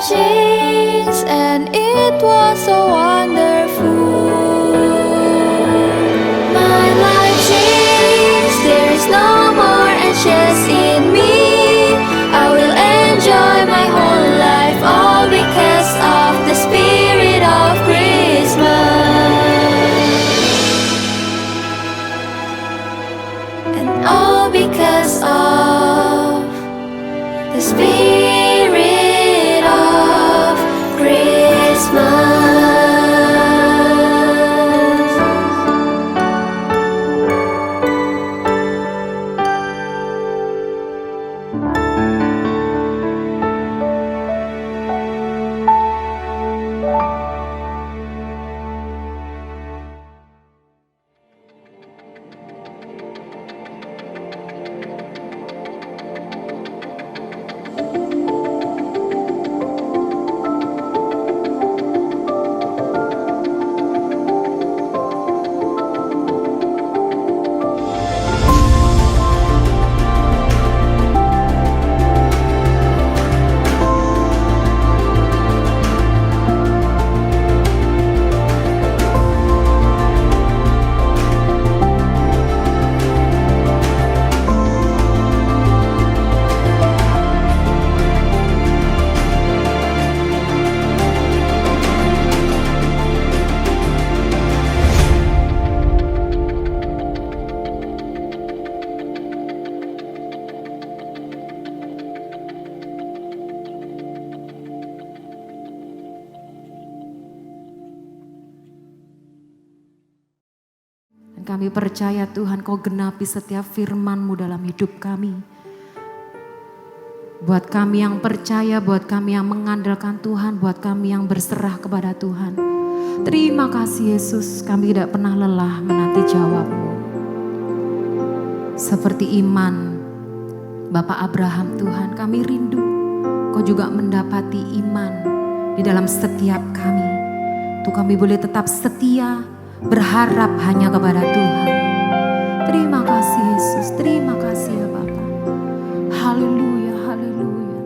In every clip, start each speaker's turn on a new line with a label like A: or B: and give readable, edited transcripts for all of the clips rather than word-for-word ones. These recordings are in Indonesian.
A: changed, and it was so wonderful. My life changed, there is no more anxious in me. I will enjoy my whole life, all because of the spirit of Christmas. And all because of the spirit of Christmas.
B: Kami percaya Tuhan Kau genapi setiap firman-Mu dalam hidup kami. Buat kami yang percaya, buat kami yang mengandalkan Tuhan, buat kami yang berserah kepada Tuhan. Terima kasih Yesus, kami tidak pernah lelah menanti jawab-Mu. Seperti iman Bapak Abraham Tuhan, kami rindu Kau juga mendapati iman di dalam setiap kami. Untuk kami boleh tetap setia, berharap hanya kepada Tuhan. Terima kasih Yesus, terima kasih ya Bapa. Haleluya, haleluya.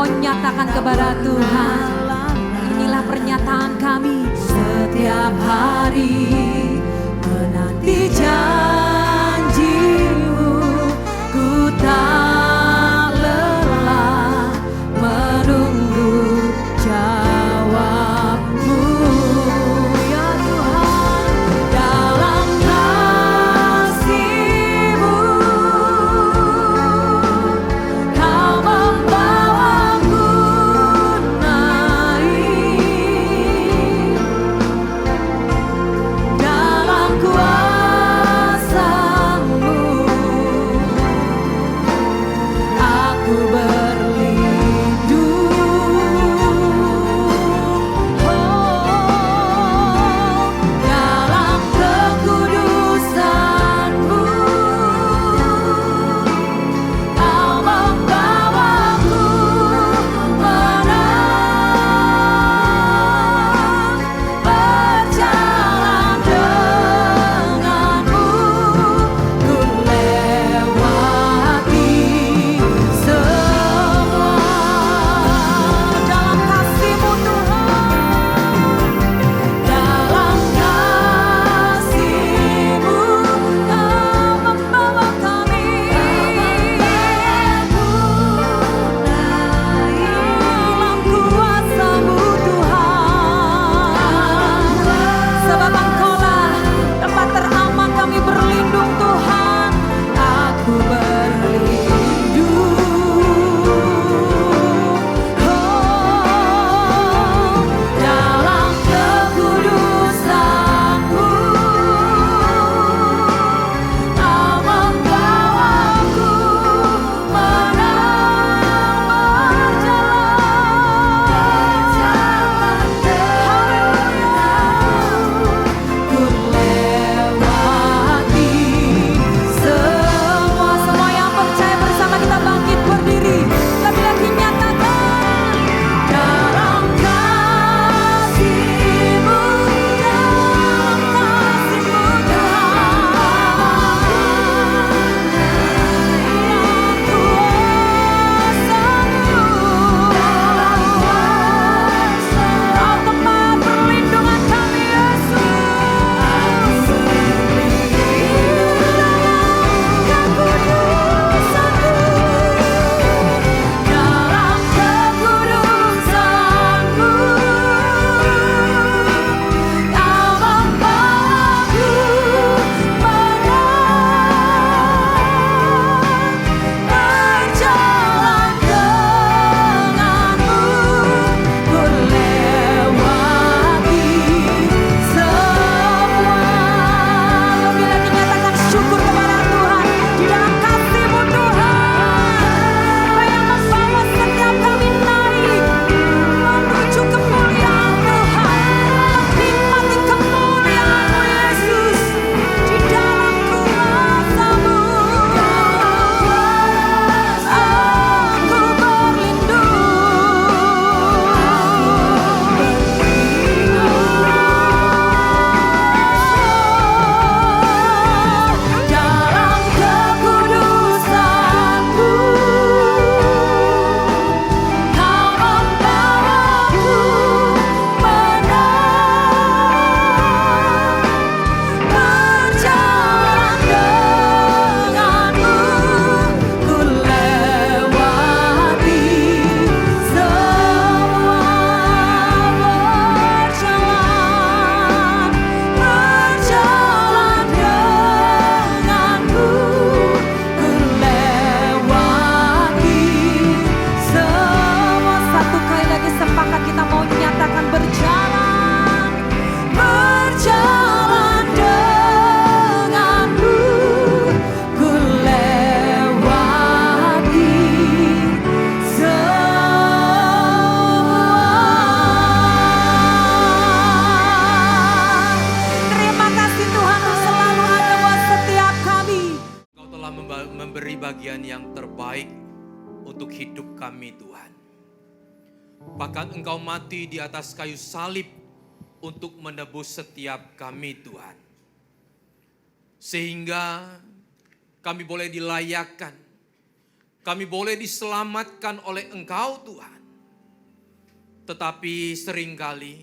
B: mau nyatakan kepada Tuhan, inilah pernyataan kami. Setiap hari menanti janji-Mu, ku tak lelah menunggu jawab-Mu. Ya Tuhan, dalam kasih-Mu Kau membawaku naik, dalam kuasa-Mu aku berlindung. Oh, dalam kekudusan-Mu Kau membawaku menang, berjalan denganmu, ku lewati semua. Dalam kasih-Mu Tuhan, dalam kasih-Mu Kau membawa kami, dalam kuasa-Mu Tuhan, sebab Engkau-lah tempat teraman kami berlindung Tuhan. Aku berlindung. Oh, dalam kekudusan-Mu Kau membawaku menang, berjalan ku lewati semua yang percaya bersama kita bangkit berdiri. Lebih lagi nyatakan dalam kasih-Mu, dalam kasih-Mu Tuhan, Kau tempat perlindungan kami Yesus. Dalam kekudusan-Mu Kau membawaku menang, berjalan denganmu, ku lewati semua. Lebih lagi nyatakan syukur kepada Tuhan di dalam kasih-Mu Tuhan, yang membawa setiap kami naik menuju kemuliaan Tuhan, nikmati kemuliaan-Mu Yesus di dalam kuasa-Mu. Aku berlindung dalam kekudusan-Mu. Kau membawaku menang, berjalan denganmu, ku lewati semua. Berjalan denganmu, ku lewati semua. Satu kali lagi sepakat kita mau nyatakan berjalan denganmu, ku lewati semua. Terima kasih Tuhan, Kau selalu ada buat setiap kami.
C: Engkau telah memberi bagian yang terbaik untuk hidup kami Tuhan. Bahkan Engkau mati di atas kayu salib untuk menebus setiap kami Tuhan. Sehingga kami boleh dilayakkan Kami boleh diselamatkan oleh Engkau Tuhan. Tetapi seringkali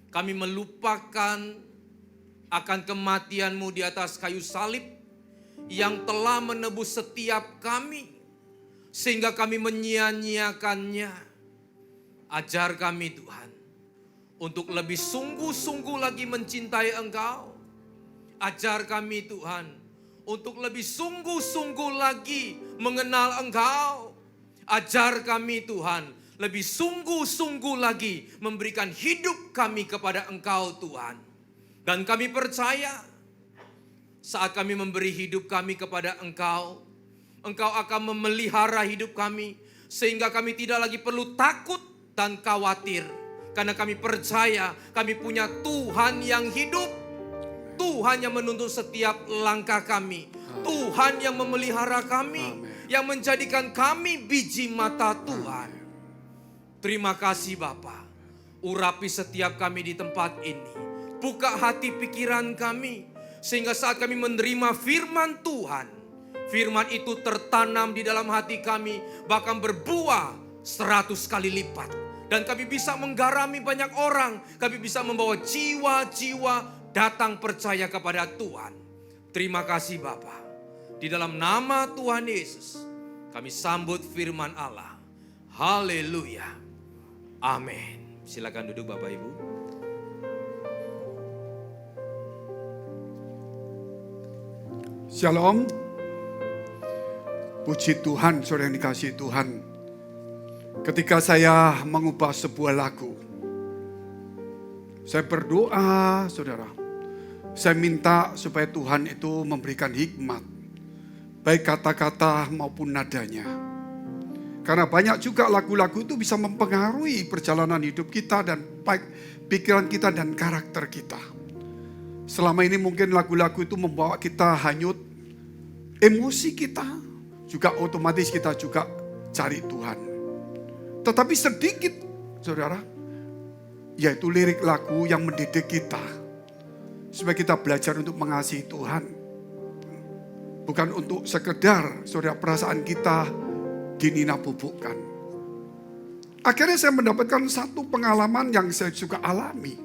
C: kami melupakan akan kematian-Mu di atas kayu salib yang telah menebus setiap kami, sehingga kami menyia-nyiakannya. Ajar kami Tuhan, untuk lebih sungguh-sungguh lagi mencintai Engkau. Ajar kami Tuhan, untuk lebih sungguh-sungguh lagi mengenal Engkau. Ajar kami Tuhan, lebih sungguh-sungguh lagi memberikan hidup kami kepada Engkau Tuhan. Dan kami percaya, saat kami memberi hidup kami kepada Engkau, Engkau akan memelihara hidup kami, sehingga kami tidak lagi perlu takut dan khawatir. Karena kami percaya kami punya Tuhan yang hidup. Tuhan yang menuntun setiap langkah kami. Tuhan yang memelihara kami. Yang menjadikan kami biji mata Tuhan. Terima kasih Bapa. Urapi setiap kami di tempat ini. Buka hati pikiran kami. Sehingga saat kami menerima firman Tuhan, firman itu tertanam di dalam hati kami. Bahkan berbuah 100 kali lipat. Dan kami bisa menggarami banyak orang. Kami bisa membawa jiwa-jiwa datang percaya kepada Tuhan. Terima kasih Bapa. Di dalam nama Tuhan Yesus, kami sambut firman Allah. Haleluya. Amin. Silakan duduk Bapak Ibu.
D: Shalom. Puji Tuhan, saudara yang dikasihi Tuhan. Ketika saya mengubah sebuah lagu, saya berdoa, saudara. Saya minta supaya Tuhan itu memberikan hikmat, baik kata-kata maupun nadanya. Karena banyak juga lagu-lagu itu bisa mempengaruhi perjalanan hidup kita dan baik pikiran kita dan karakter kita. Selama ini mungkin lagu-lagu itu membawa kita hanyut, emosi kita juga otomatis kita juga cari Tuhan. Tetapi sedikit, saudara, yaitu lirik lagu yang mendidik kita. Supaya kita belajar untuk mengasihi Tuhan. Bukan untuk sekedar, saudara, perasaan kita dinina-bubukkan. Akhirnya saya mendapatkan satu pengalaman yang saya juga alami.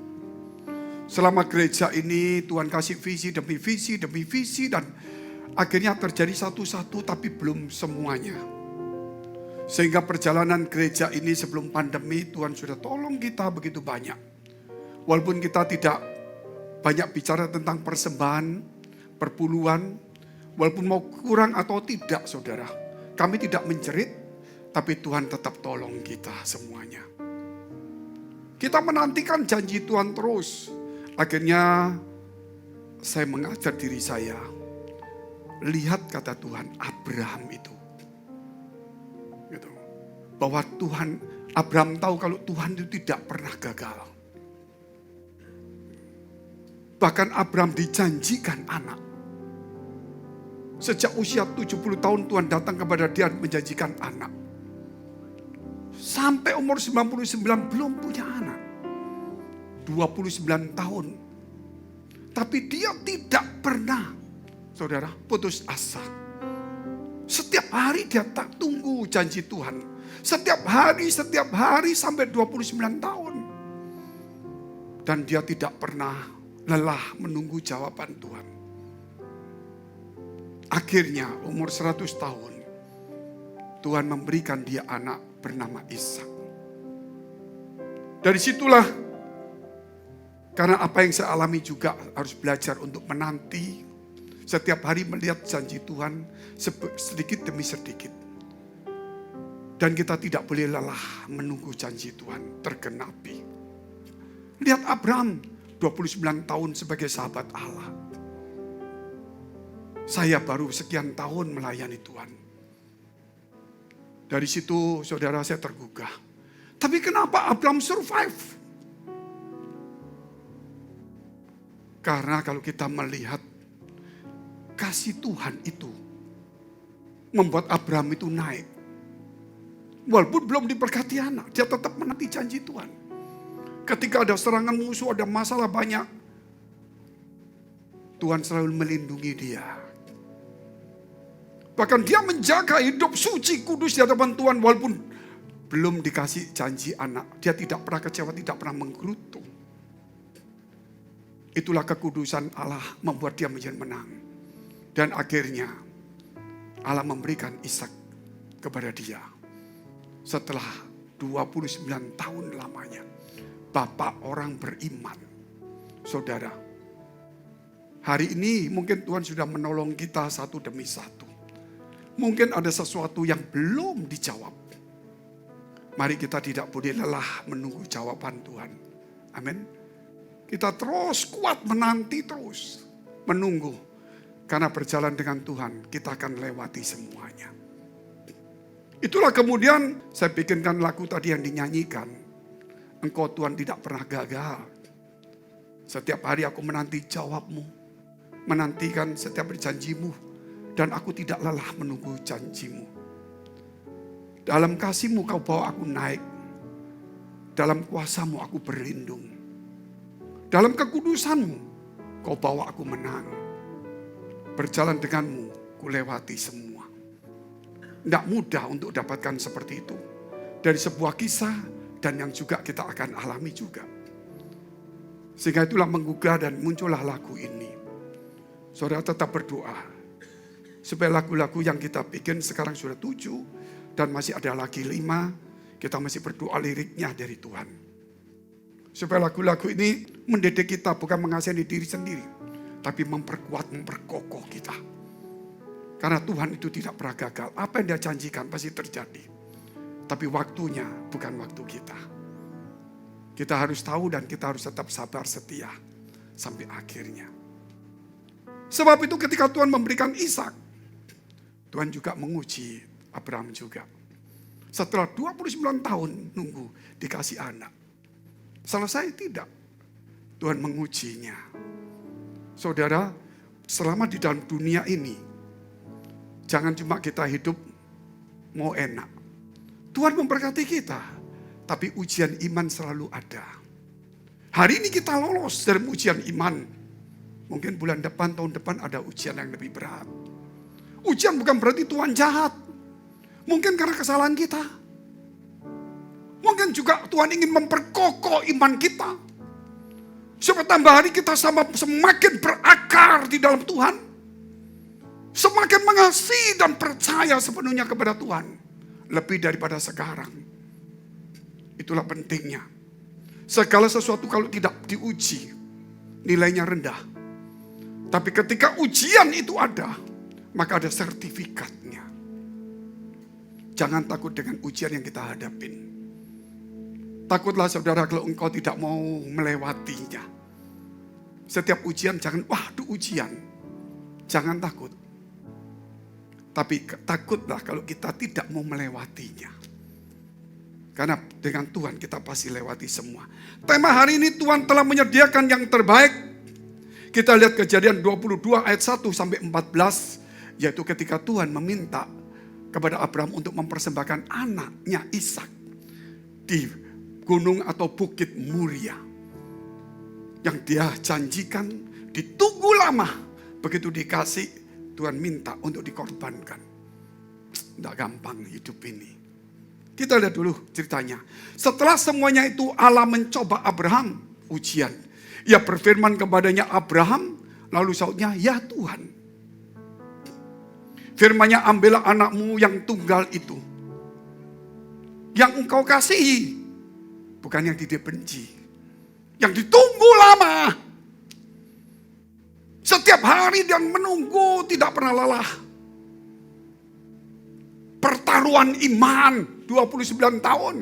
D: Selama gereja ini Tuhan kasih visi demi visi demi visi. Dan akhirnya terjadi satu-satu tapi belum semuanya. Sehingga perjalanan gereja ini sebelum pandemi Tuhan sudah tolong kita begitu banyak. Walaupun kita tidak banyak bicara tentang persembahan, perpuluhan. Walaupun mau kurang atau tidak saudara. Kami tidak menjerit, tapi Tuhan tetap tolong kita semuanya. Kita menantikan janji Tuhan terus. Akhirnya saya mengajar diri saya. Lihat kata Tuhan, Abraham itu. Gitu. Bahwa Tuhan, Abraham tahu kalau Tuhan itu tidak pernah gagal. Bahkan Abraham dijanjikan anak. Sejak usia 70 tahun Tuhan datang kepada dia menjanjikan anak. Sampai umur 99 belum punya anak. 29 tahun. Tapi dia tidak pernah, saudara, putus asa. Setiap hari dia tak tunggu janji Tuhan. Setiap hari sampai 29 tahun. Dan dia tidak pernah lelah menunggu jawaban Tuhan. Akhirnya umur 100 tahun Tuhan memberikan dia anak bernama Ishak. Dari situlah, karena apa yang saya alami juga harus belajar untuk menanti. Setiap hari melihat janji Tuhan sedikit demi sedikit. Dan kita tidak boleh lelah menunggu janji Tuhan tergenapi. Lihat Abraham 29 tahun sebagai sahabat Allah. Saya baru sekian tahun melayani Tuhan. Dari situ saudara saya tergugah. Tapi kenapa Abraham survive? Karena kalau kita melihat kasih Tuhan itu membuat Abraham itu naik. Walaupun belum diberkati anak, dia tetap menanti janji Tuhan. Ketika ada serangan musuh, ada masalah banyak, Tuhan selalu melindungi dia. Bahkan dia menjaga hidup suci, kudus di hadapan Tuhan walaupun belum dikasih janji anak. Dia tidak pernah kecewa, tidak pernah menggerutu. Itulah kekudusan Allah membuat dia menjadi menang. Dan akhirnya Allah memberikan Ishak kepada dia. Setelah 29 tahun lamanya. Bapak orang beriman. Saudara, hari ini mungkin Tuhan sudah menolong kita satu demi satu. Mungkin ada sesuatu yang belum dijawab. Mari kita tidak boleh lelah menunggu jawaban Tuhan. Amin. Kita terus kuat menanti terus. Menunggu. Karena berjalan dengan Tuhan kita akan lewati semuanya. Itulah kemudian saya bikinkan lagu tadi yang dinyanyikan. Engkau Tuhan tidak pernah gagal. Setiap hari aku menanti jawabmu. Menantikan setiap janjimu. Dan aku tidak lelah menunggu janjimu. Dalam kasihmu kau bawa aku naik. Dalam kuasamu aku berlindung. Dalam kekudusanmu kau bawa aku menang. Berjalan denganmu ku lewati semua. Tidak mudah untuk dapatkan seperti itu. Dari sebuah kisah dan yang juga kita akan alami juga. Sehingga itulah menggugah dan muncullah lagu ini. Saudara tetap berdoa. Supaya lagu-lagu yang kita bikin sekarang sudah 7. Dan masih ada lagi 5. Kita masih berdoa liriknya dari Tuhan. Supaya lagu-lagu ini mendidik kita bukan mengasihani diri sendiri. Tapi memperkuat, memperkokoh kita. Karena Tuhan itu tidak pernah gagal. Apa yang dia janjikan pasti terjadi. Tapi waktunya bukan waktu kita. Kita harus tahu dan kita harus tetap sabar setia sampai akhirnya. Sebab itu ketika Tuhan memberikan Ishak, Tuhan juga menguji Abraham juga. Setelah 29 tahun nunggu dikasih anak. Selesai tidak? Tuhan mengujinya. Saudara, selama di dalam dunia ini, jangan cuma kita hidup mau enak. Tuhan memberkati kita. Tapi ujian iman selalu ada. Hari ini kita lolos dari ujian iman. Mungkin bulan depan, tahun depan ada ujian yang lebih berat. Ujian bukan berarti Tuhan jahat. Mungkin karena kesalahan kita. Mungkin juga Tuhan ingin memperkokoh iman kita. Supaya tambah hari kita semakin berakar di dalam Tuhan. Semakin mengasihi dan percaya sepenuhnya kepada Tuhan. Lebih daripada sekarang. Itulah pentingnya. Segala sesuatu kalau tidak diuji, nilainya rendah. Tapi ketika ujian itu ada, maka ada sertifikatnya. Jangan takut dengan ujian yang kita hadapin. Takutlah saudara kalau engkau tidak mau melewatinya. Setiap ujian jangan, wah itu ujian. Jangan takut. Tapi takutlah kalau kita tidak mau melewatinya. Karena dengan Tuhan kita pasti lewati semua. Tema hari ini Tuhan telah menyediakan yang terbaik. Kita lihat Kejadian 22 ayat 1 sampai 14. Yaitu ketika Tuhan meminta kepada Abraham untuk mempersembahkan anaknya Ishak. Di gunung atau bukit Muria. Yang dia janjikan ditunggu lama. Begitu dikasih Tuhan minta untuk dikorbankan. Tidak gampang hidup ini. Kita lihat dulu ceritanya. Setelah semuanya itu Allah mencoba Abraham. Ujian. Ia berfirman kepadanya Abraham. Lalu sautnya ya Tuhan. Firman-Nya ambillah anakmu yang tunggal itu. Yang engkau kasihi. Bukan yang tidak benci. Yang ditunggu lama. Setiap hari dia menunggu tidak pernah lelah. Pertaruhan iman. 29 tahun.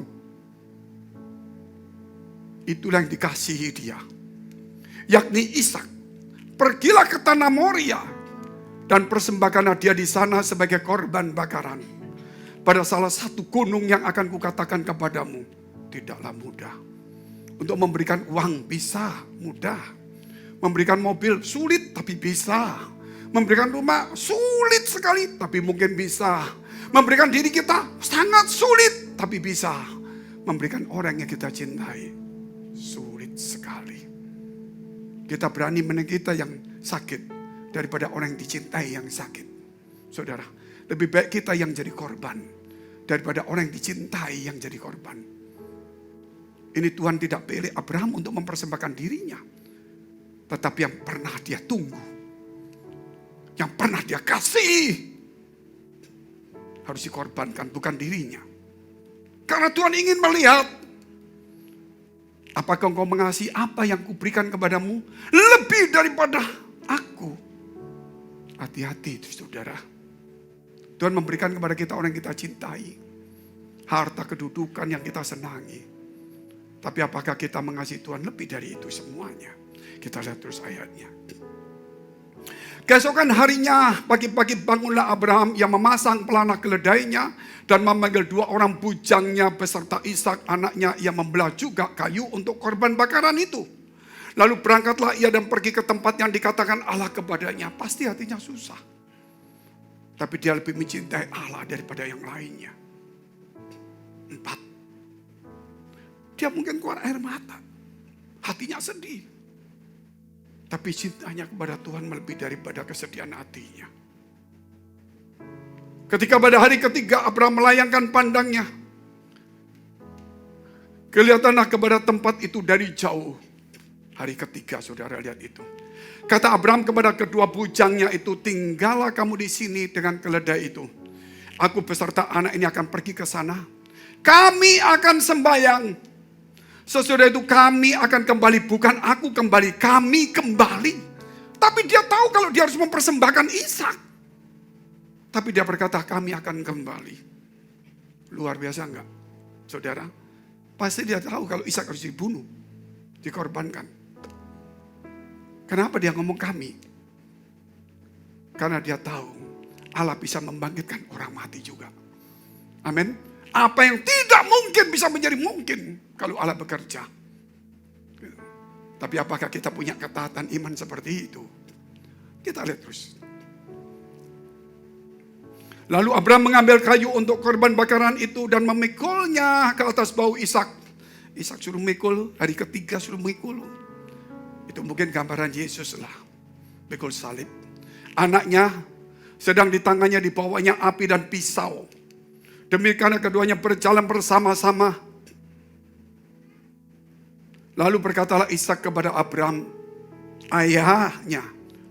D: Itulah yang dikasihi dia. Yakni Ishak. Pergilah ke tanah Moria. Dan persembahkanlah dia di sana sebagai korban bakaran. Pada salah satu gunung yang akan kukatakan kepadamu. Tidaklah mudah. Untuk memberikan uang bisa mudah. Memberikan mobil sulit tapi bisa. Memberikan rumah sulit sekali tapi mungkin bisa. Memberikan diri kita sangat sulit, tapi bisa. Memberikan orang yang kita cintai, sulit sekali. Kita berani menang kita yang sakit, daripada orang yang dicintai yang sakit. Saudara, Lebih baik kita yang jadi korban daripada orang yang dicintai yang jadi korban. Ini Tuhan tidak pilih Abraham untuk mempersembahkan dirinya, tetapi yang pernah dia tunggu, yang pernah dia kasih, harus dikorbankan, bukan dirinya. Karena Tuhan ingin melihat, apakah engkau mengasihi apa yang kuberikan kepadamu lebih daripada aku. Hati-hati itu saudara. Tuhan memberikan kepada kita orang yang kita cintai, harta, kedudukan yang kita senangi. Tapi apakah kita mengasihi Tuhan lebih dari itu semuanya? Kita lihat terus ayatnya. Keesokan harinya, pagi-pagi bangunlah Abraham yang memasang pelana keledainya dan memanggil 2 orang bujangnya beserta Ishak anaknya yang membelah juga kayu untuk korban bakaran itu. Lalu berangkatlah ia dan pergi ke tempat yang dikatakan Allah kepadanya. Pasti hatinya susah. Tapi dia lebih mencintai Allah daripada yang lainnya. 4. Dia mungkin keluar air mata. Hatinya sedih. Tapi cintanya kepada Tuhan lebih daripada kesedihan hatinya. Ketika pada hari ketiga Abraham melayangkan pandangnya, kelihatanlah kepada tempat itu dari jauh. Hari ketiga saudara lihat itu. Kata Abraham kepada kedua bujangnya itu, tinggallah kamu di sini dengan keledai itu. Aku beserta anak ini akan pergi ke sana. Kami akan sembahyang. Sesudah itu kami akan kembali, bukan aku kembali, kami kembali. Tapi dia tahu kalau dia harus mempersembahkan Ishak. Tapi dia berkata kami akan kembali. Luar biasa enggak, saudara? Pasti dia tahu kalau Ishak harus dibunuh, dikorbankan. Kenapa dia ngomong kami? Karena dia tahu Allah bisa membangkitkan orang mati juga. Amin. Apa yang tidak mungkin bisa menjadi mungkin kalau Allah bekerja. Tapi apakah kita punya ketaatan iman seperti itu? Kita lihat terus. Lalu Abraham mengambil kayu untuk korban bakaran itu dan memikulnya ke atas bahu Ishak. Ishak suruh mikul, hari ketiga suruh mikul. Itu mungkin gambaran Yesus lah. Mikul salib. Anaknya sedang di tangannya dibawanya api dan pisau. Demikian keduanya berjalan bersama-sama. Lalu berkatalah Ishak kepada Abraham, ayahnya,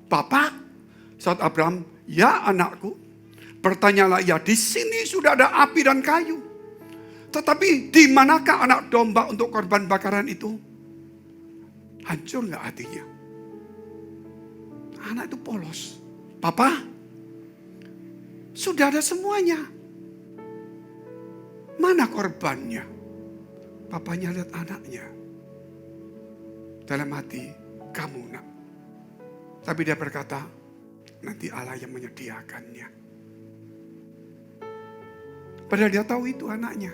D: Bapak. Saat Abraham, ya anakku. Bertanyalah ia, di sini sudah ada api dan kayu. Tetapi di manakah anak domba untuk korban bakaran itu? Hancur nggak hatinya? Anak itu polos. Papa, sudah ada semuanya. Mana korbannya? Papanya lihat anaknya. Dalam hati, kamu nak. Tapi dia berkata, nanti Allah yang menyediakannya. Padahal dia tahu itu anaknya.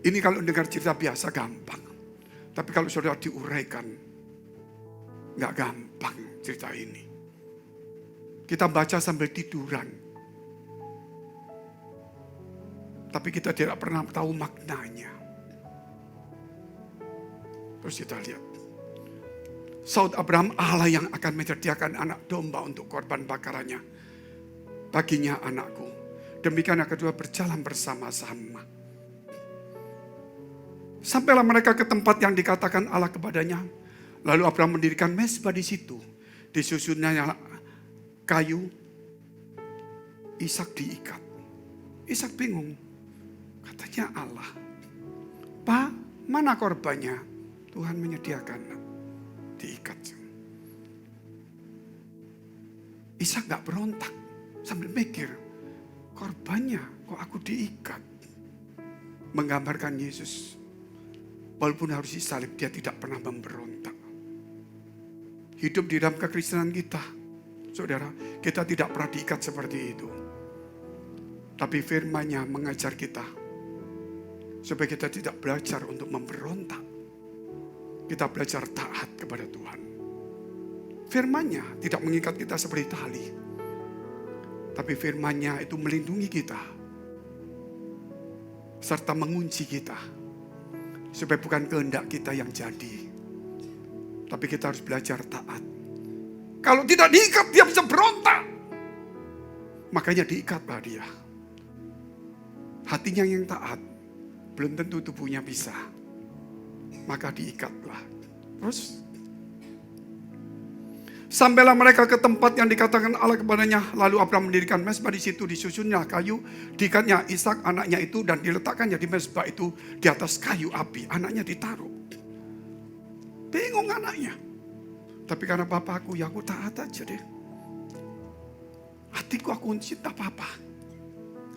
D: Ini kalau dengar cerita biasa gampang. Tapi kalau saudara diuraikan, nggak gampang cerita ini. Kita baca sambil tiduran. Tapi kita tidak pernah tahu maknanya. Terus kita lihat. Saud Abraham, Allah yang akan menyediakan anak domba untuk korban bakarannya. Baginya anakku. Demikian yang kedua berjalan bersama-sama. Sampailah mereka ke tempat yang dikatakan Allah kepadanya. Lalu Abraham mendirikan mezbah di situ. Disusunnya kayu. Ishak diikat. Ishak bingung. Katanya Allah. Pak, mana korbannya? Tuhan menyediakan. Diikat. Ishak gak berontak. Sambil mikir. Korbannya kok aku diikat. Menggambarkan Yesus. Walaupun harus disalib, dia tidak pernah memberontak. Hidup di dalam kekristenan kita, saudara, kita tidak pernah diikat seperti itu. Tapi firman-Nya mengajar kita supaya kita tidak belajar untuk memberontak. Kita belajar taat kepada Tuhan. Firman-Nya tidak mengikat kita seperti tali. Tapi firman-Nya itu melindungi kita. Serta mengunci kita. Supaya bukan kehendak kita yang jadi. Tapi kita harus belajar taat. Kalau tidak diikat, dia bisa berontak. Makanya diikatlah dia. Hatinya yang taat, belum tentu tubuhnya bisa. Maka diikatlah. Terus sampailah mereka ke tempat yang dikatakan Allah kepadanya. Lalu Abraham mendirikan mezbah di situ, disusunnya kayu, diikatnya Ishak anaknya itu dan diletakkannya di mezbah itu di atas kayu api. Anaknya ditaruh. Bingung anaknya. Tapi karena papaku, ya aku taat aja deh. Hatiku aku cinta papa.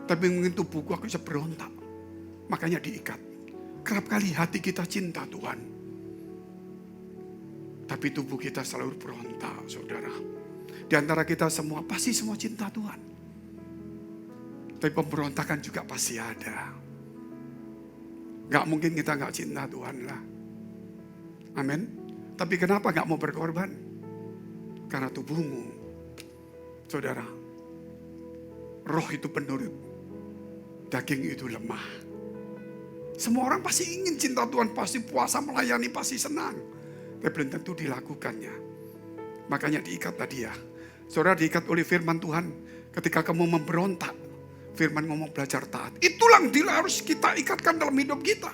D: Tapi mungkin tubuhku aku bisa berontak. Makanya diikat. Kerap kali hati kita cinta Tuhan. Tapi tubuh kita selalu berontak, saudara. Di antara kita semua, pasti semua cinta Tuhan. Tapi pemberontakan juga pasti ada. Gak mungkin kita gak cinta Tuhan lah. Amin. Tapi kenapa gak mau berkorban? Karena tubuhmu, saudara, roh itu penurut, daging itu lemah. Semua orang pasti ingin cinta Tuhan, pasti puasa melayani, pasti senang. Tapi belum tentu dilakukannya. Makanya diikatlah dia. Saudara, diikat oleh firman Tuhan. Ketika kamu memberontak, firman ngomong belajar taat. Itulah yang harus kita ikatkan dalam hidup kita.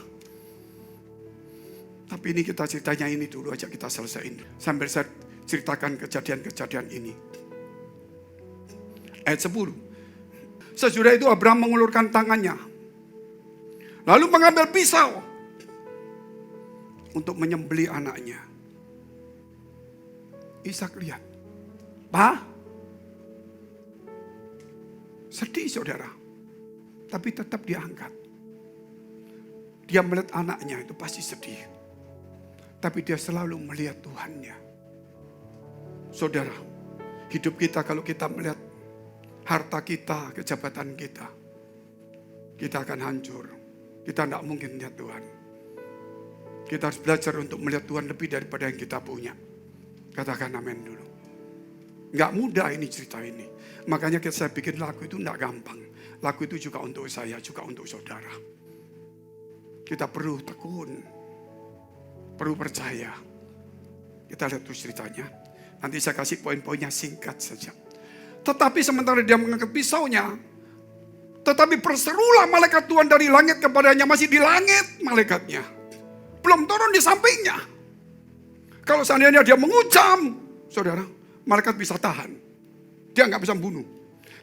D: Tapi ini kita ceritanya ini dulu aja kita selesaiin. Sambil saya ceritakan kejadian-kejadian ini. Ayat 10. Sesudah itu Abraham mengulurkan tangannya. Lalu mengambil pisau. Untuk menyembelih anaknya. Ishak lihat. Pak. Sedih saudara. Tapi tetap diangkat. Dia melihat anaknya itu pasti sedih. Tapi dia selalu melihat Tuhannya. Saudara, hidup kita kalau kita melihat harta kita, kejabatan kita, kita akan hancur. Kita tidak mungkin melihat Tuhan. Kita harus belajar untuk melihat Tuhan lebih daripada yang kita punya. Katakan amin dulu. Nggak mudah ini cerita ini. Makanya saya bikin lagu itu tidak gampang. Lagu itu juga untuk saya, juga untuk saudara. Kita perlu tekun. Perlu percaya. Kita lihat terus ceritanya. Nanti saya kasih poin-poinnya singkat saja. Tetapi sementara dia mengangkat pisaunya. Tetapi berserulah malaikat Tuhan dari langit kepadanya. Masih di langit malaikatnya. Belum turun di sampingnya. Kalau seandainya dia mengucam. Saudara, malaikat bisa tahan. Dia nggak bisa membunuh.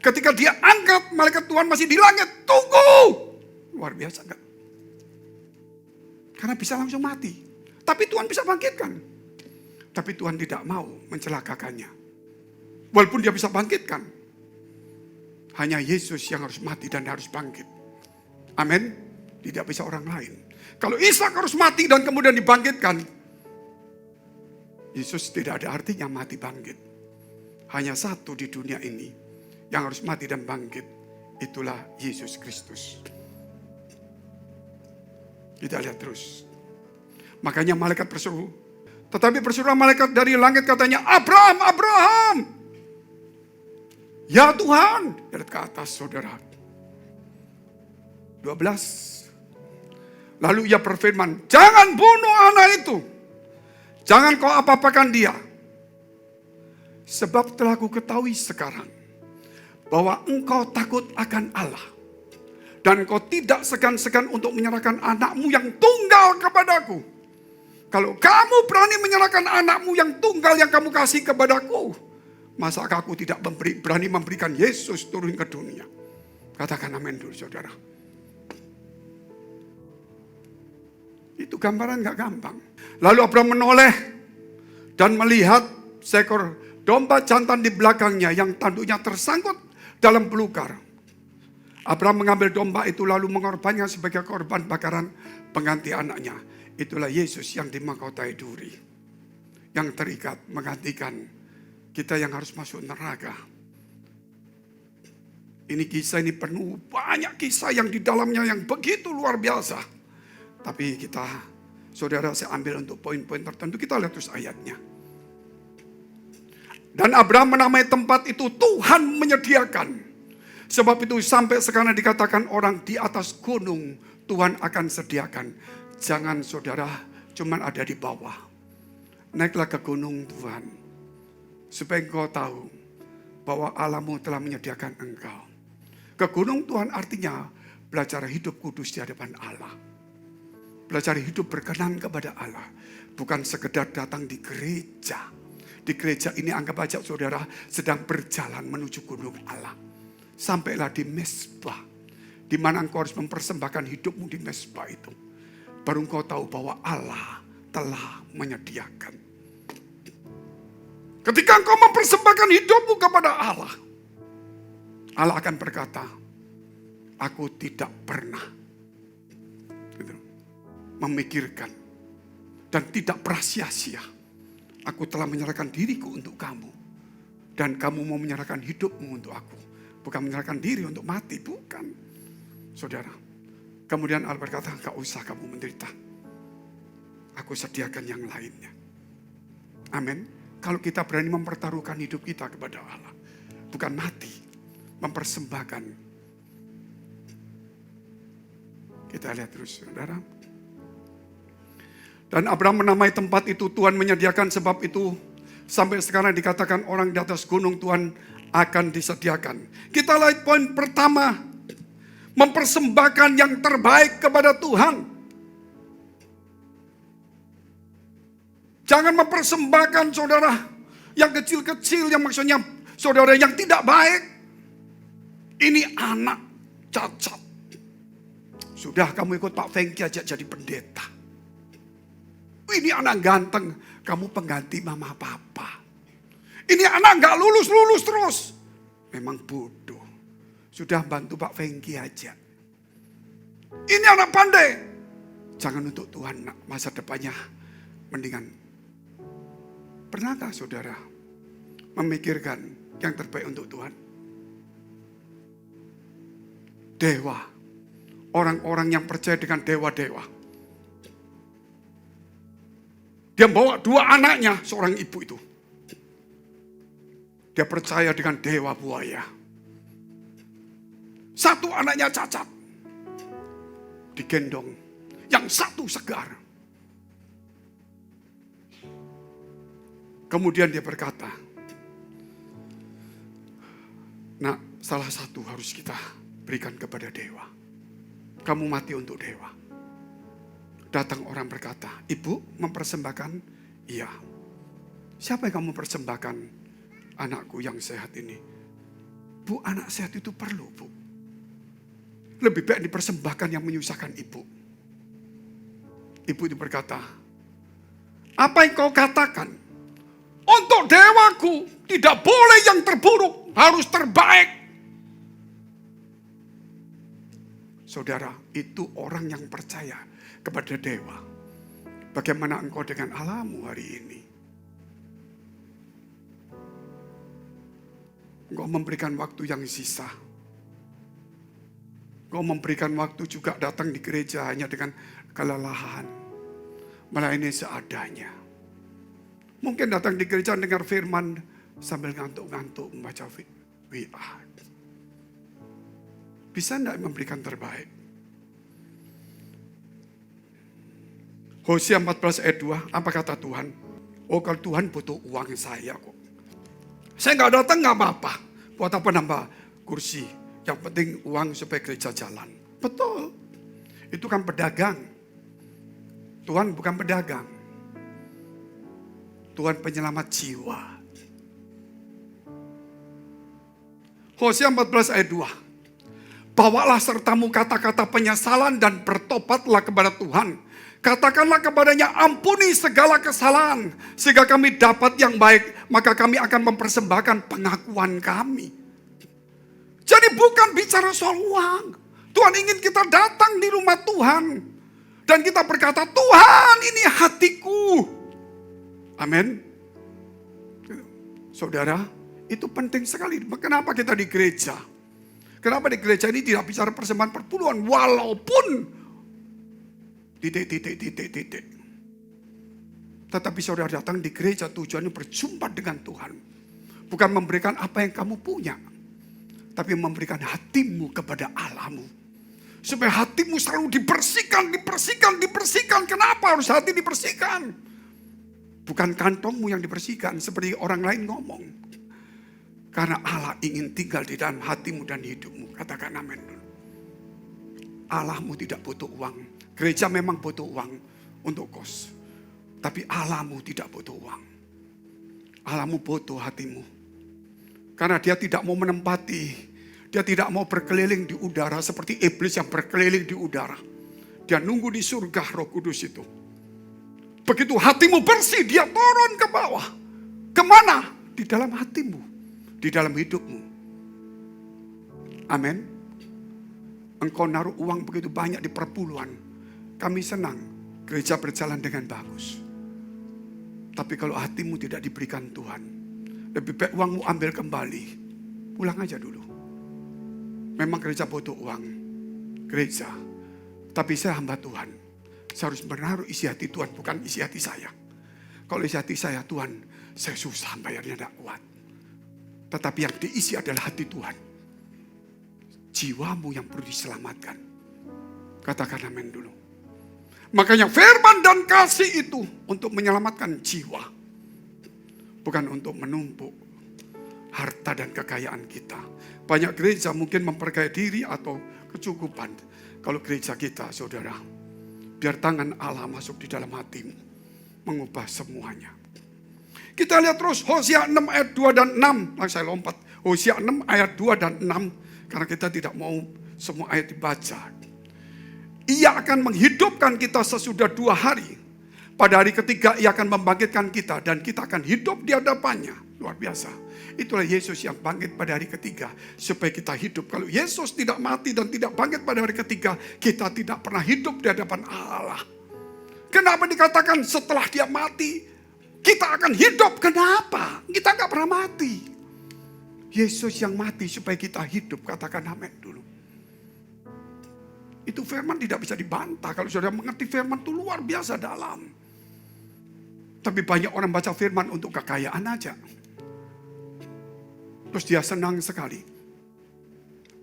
D: Ketika dia angkat, malaikat Tuhan masih di langit. Tunggu. Luar biasa enggak? Karena bisa langsung mati. Tapi Tuhan bisa bangkitkan. Tapi Tuhan tidak mau mencelakakannya. Walaupun dia bisa bangkitkan. Hanya Yesus yang harus mati dan harus bangkit. Amin. Tidak bisa orang lain. Kalau Ishak harus mati dan kemudian dibangkitkan. Yesus tidak ada artinya mati bangkit. Hanya satu di dunia ini. Yang harus mati dan bangkit. Itulah Yesus Kristus. Kita lihat terus. Makanya malaikat berseru. Tetapi berseru malaikat dari langit katanya, Abraham, Abraham. Ya Tuhan. Lihat ke atas saudara. 12. Lalu ia berfirman, jangan bunuh anak itu. Jangan kau apa-apakan dia. Sebab telah ku ketahui sekarang. Bahwa engkau takut akan Allah. Dan kau tidak segan-segan untuk menyerahkan anakmu yang tunggal kepadaku. Kalau kamu berani menyerahkan anakmu yang tunggal yang kamu kasih kepadaku. Masa aku tidak berani memberikan Yesus turun ke dunia. Katakan amin dulu saudara. Itu gambaran gak gampang. Lalu Abraham menoleh. Dan melihat seekor domba jantan di belakangnya. Yang tanduknya tersangkut dalam belukar. Abraham mengambil domba itu lalu mengorbannya sebagai korban bakaran pengganti anaknya. Itulah Yesus yang di mahkotai duri. Yang terikat menggantikan kita yang harus masuk neraka. Ini kisah ini penuh banyak kisah yang di dalamnya yang begitu luar biasa. Tapi kita, saudara saya ambil untuk poin-poin tertentu. Kita lihat terus ayatnya. Dan Abraham menamai tempat itu Tuhan menyediakan. Sebab itu sampai sekarang dikatakan orang di atas gunung Tuhan akan sediakan. Jangan saudara cuman ada di bawah. Naiklah ke gunung Tuhan. Supaya engkau tahu bahwa Allahmu telah menyediakan engkau. Ke gunung Tuhan artinya belajar hidup kudus di hadapan Allah. Belajar hidup berkenan kepada Allah. Bukan sekedar datang di gereja. Di gereja ini anggap aja saudara sedang berjalan menuju gunung Allah. Sampailah di mezbah, di mana engkau harus mempersembahkan hidupmu di mezbah itu. Baru engkau tahu bahwa Allah telah menyediakan. Ketika engkau mempersembahkan hidupmu kepada Allah, Allah akan berkata, aku tidak pernah memikirkan dan tidak pernah sia-sia. Aku telah menyerahkan diriku untuk kamu. Dan kamu mau menyerahkan hidupmu untuk aku. Bukan menyerahkan diri untuk mati, bukan. Saudara, kemudian Allah berkata, gak usah kamu menderita. Aku sediakan yang lainnya. Amin. Kalau kita berani mempertaruhkan hidup kita kepada Allah. Bukan mati, mempersembahkan. Kita lihat terus, saudara. Dan Abraham menamai tempat itu Tuhan menyediakan, sebab itu sampai sekarang dikatakan orang di atas gunung Tuhan akan disediakan. Kita lihat poin pertama, mempersembahkan yang terbaik kepada Tuhan. Jangan mempersembahkan saudara yang kecil-kecil, yang maksudnya saudara yang tidak baik. Ini anak cacat. Sudah kamu ikut Pak Fengki aja jadi pendeta. Ini anak ganteng, kamu pengganti mama papa. Ini anak gak lulus terus. Memang bodoh. Sudah bantu Pak Fengki aja. Ini anak pandai. Jangan untuk Tuhan nak, masa depannya mendingan. Pernahkah saudara memikirkan yang terbaik untuk Tuhan? Dewa. Orang-orang yang percaya dengan dewa-dewa. Dia bawa 2 anaknya, seorang ibu itu. Dia percaya dengan dewa buaya. 1 anaknya cacat. Digendong. Yang 1 segar. Kemudian dia berkata, nah, salah satu harus kita berikan kepada dewa. Kamu mati untuk dewa. Datang orang berkata, ibu mempersembahkan? Iya. Siapa yang kamu persembahkan? Anakku yang sehat ini. Bu, anak sehat itu perlu, bu. Lebih baik dipersembahkan yang menyusahkan ibu. Ibu itu berkata, apa yang kau katakan? Untuk dewaku tidak boleh yang terburuk, harus terbaik. Saudara, itu orang yang percaya kepada dewa. Bagaimana engkau dengan Allahmu hari ini? Engkau memberikan waktu yang sisa. Engkau memberikan waktu juga datang di gereja hanya dengan kelelahan. Melayani seadanya. Mungkin datang di gereja dengar firman sambil ngantuk-ngantuk membaca WA. Bisa enggak memberikan terbaik? Hosea 14 ayat 2, apa kata Tuhan? Oh, kalau Tuhan butuh uang saya kok. Saya nggak datang nggak apa-apa. Buat apa nambah kursi? Yang penting uang supaya gereja jalan. Betul. Itu kan pedagang. Tuhan bukan pedagang. Tuhan penyelamat jiwa. Hosea 14 ayat 2. Bawalah sertamu kata-kata penyesalan dan bertobatlah kepada Tuhan. Katakanlah kepadanya, ampuni segala kesalahan, sehingga kami dapat yang baik, maka kami akan mempersembahkan pengakuan kami. Jadi bukan bicara soal uang. Tuhan ingin kita datang di rumah Tuhan. Dan kita berkata, Tuhan ini hatiku. Amin. Saudara, itu penting sekali. Kenapa kita di gereja? Kenapa di gereja ini tidak bicara persembahan perpuluhan, walaupun titik. Tetapi saudara datang di gereja tujuannya berjumpa dengan Tuhan. Bukan memberikan apa yang kamu punya, tapi memberikan hatimu kepada Allahmu. Supaya hatimu selalu dibersihkan. Kenapa harus hati dibersihkan? Bukan kantongmu yang dibersihkan seperti orang lain ngomong. Karena Allah ingin tinggal di dalam hatimu dan hidupmu. Katakan amin dulu. Allahmu tidak butuh uang. Gereja memang butuh uang untuk kos. Tapi Allahmu tidak butuh uang. Allahmu butuh hatimu. Karena dia tidak mau menempati. Dia tidak mau berkeliling di udara seperti iblis yang berkeliling di udara. Dia nunggu di surga Roh Kudus itu. Begitu hatimu bersih, dia turun ke bawah. Kemana? Di dalam hatimu. Di dalam hidupmu. Amin. Engkau naruh uang begitu banyak di perpuluhan. Kami senang gereja berjalan dengan bagus. Tapi kalau hatimu tidak diberikan Tuhan, lebih baik uangmu ambil kembali. Pulang aja dulu. Memang gereja butuh uang. Gereja. Tapi saya hamba Tuhan. Saya harus menaruh isi hati Tuhan, bukan isi hati saya. Kalau isi hati saya, Tuhan, saya susah bayarnya, tidak kuat. Tetapi yang diisi adalah hati Tuhan. Jiwamu yang perlu diselamatkan. Katakan amin dulu. Makanya firman dan kasih itu untuk menyelamatkan jiwa. Bukan untuk menumpuk harta dan kekayaan kita. Banyak gereja mungkin memperkaya diri atau kecukupan. Kalau gereja kita, saudara, biar tangan Allah masuk di dalam hatimu. Mengubah semuanya. Kita lihat terus Hosea 6 ayat 2 dan 6. Lalu saya lompat. Hosea 6 ayat 2 dan 6. Karena kita tidak mau semua ayat dibaca. Ia akan menghidupkan kita sesudah 2 hari. Pada hari ketiga ia akan membangkitkan kita. Dan kita akan hidup di hadapannya. Luar biasa. Itulah Yesus yang bangkit pada hari ketiga. Supaya kita hidup. Kalau Yesus tidak mati dan tidak bangkit pada hari ketiga. Kita tidak pernah hidup di hadapan Allah. Kenapa dikatakan setelah dia mati kita akan hidup? Kenapa? Kita nggak pernah mati. Yesus yang mati supaya kita hidup. Katakan amin dulu. Itu firman tidak bisa dibantah. Kalau saudara mengerti firman itu luar biasa dalam. Tapi banyak orang baca firman untuk kekayaan aja. Terus dia senang sekali.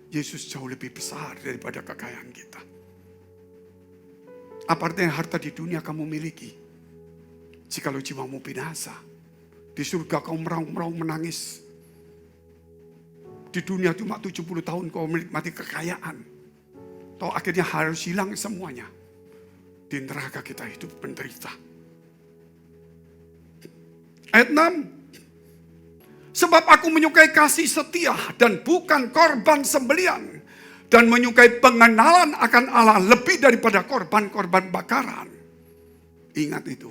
D: Yesus jauh lebih besar daripada kekayaan kita. Apa artinya harta di dunia kamu miliki? Jikalau jiwamu binasa. Di surga kau meraung-meraung menangis. Di dunia cuma 70 tahun kau menikmati kekayaan. Toh akhirnya harus hilang semuanya. Di neraka kita hidup menderita. Ayat 6. Sebab aku menyukai kasih setia dan bukan korban sembelian. Dan menyukai pengenalan akan Allah lebih daripada korban-korban bakaran. Ingat itu.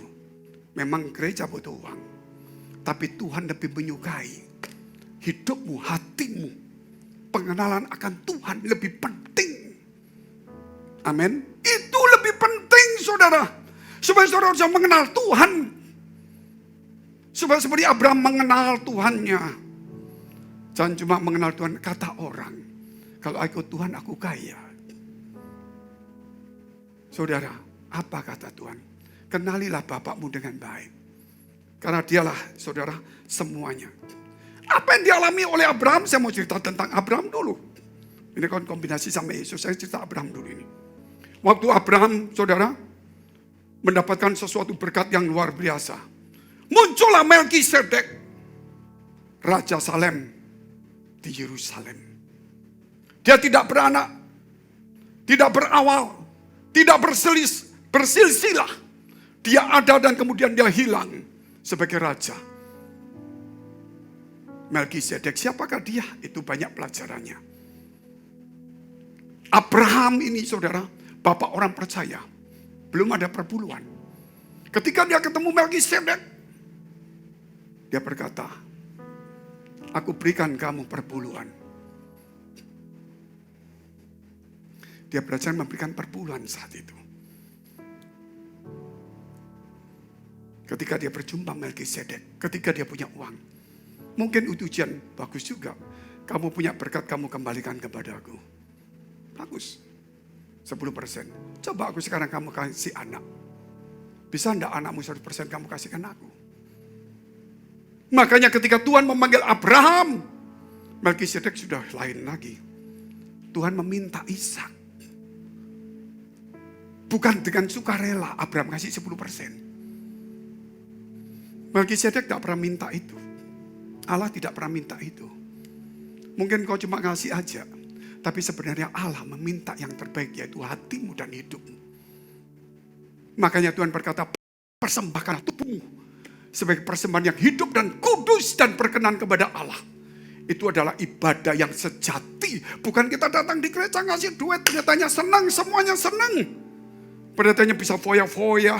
D: Memang gereja butuh uang. Tapi Tuhan lebih menyukai hidupmu, hatimu. Pengenalan akan Tuhan lebih penting. Amin. Itu lebih penting, saudara. Supaya saudara bisa mengenal Tuhan. Supaya seperti Abraham mengenal Tuhannya. Jangan cuma mengenal Tuhan kata orang. Kalau aku Tuhan, aku kaya. Saudara, apa kata Tuhan? Kenalilah Bapakmu dengan baik. Karena dialah, saudara, semuanya. Apa yang dialami oleh Abraham? Saya mau cerita tentang Abraham dulu. Ini kan kombinasi sama Yesus. Saya cerita Abraham dulu ini. Waktu Abraham, saudara, mendapatkan sesuatu berkat yang luar biasa. Muncullah Melkisedek, Raja Salem di Yerusalem. Dia tidak beranak, tidak berawal, tidak bersilsilah. Dia ada dan kemudian dia hilang sebagai raja. Melkisedek, siapakah dia? Itu banyak pelajarannya. Abraham ini, saudara, bapak orang percaya. Belum ada perpuluhan. Ketika dia ketemu Melkisedek, dia berkata, aku berikan kamu perpuluhan. Dia belajar memberikan perpuluhan saat itu. Ketika dia berjumpa Melkisedek, ketika dia punya uang. Mungkin ujian, bagus juga. Kamu punya berkat, kamu kembalikan kepada aku. Bagus. 10%. Coba aku sekarang kamu kasih anak. Bisa enggak anakmu 100% kamu kasihkan aku? Makanya ketika Tuhan memanggil Abraham, Melkisedek sudah lain lagi. Tuhan meminta Ishak. Bukan dengan sukarela Abraham kasih 10%. Melkisedek tidak pernah minta itu. Allah tidak pernah minta itu. Mungkin kau cuma ngasih aja. Tapi sebenarnya Allah meminta yang terbaik, yaitu hatimu dan hidupmu. Makanya Tuhan berkata, persembahkanlah tubuhmu sebagai persembahan yang hidup dan kudus dan berkenan kepada Allah. Itu adalah ibadah yang sejati. Bukan kita datang di gereja ngasih duit, pendetanya senang, semuanya senang. Pendetanya bisa foya-foya,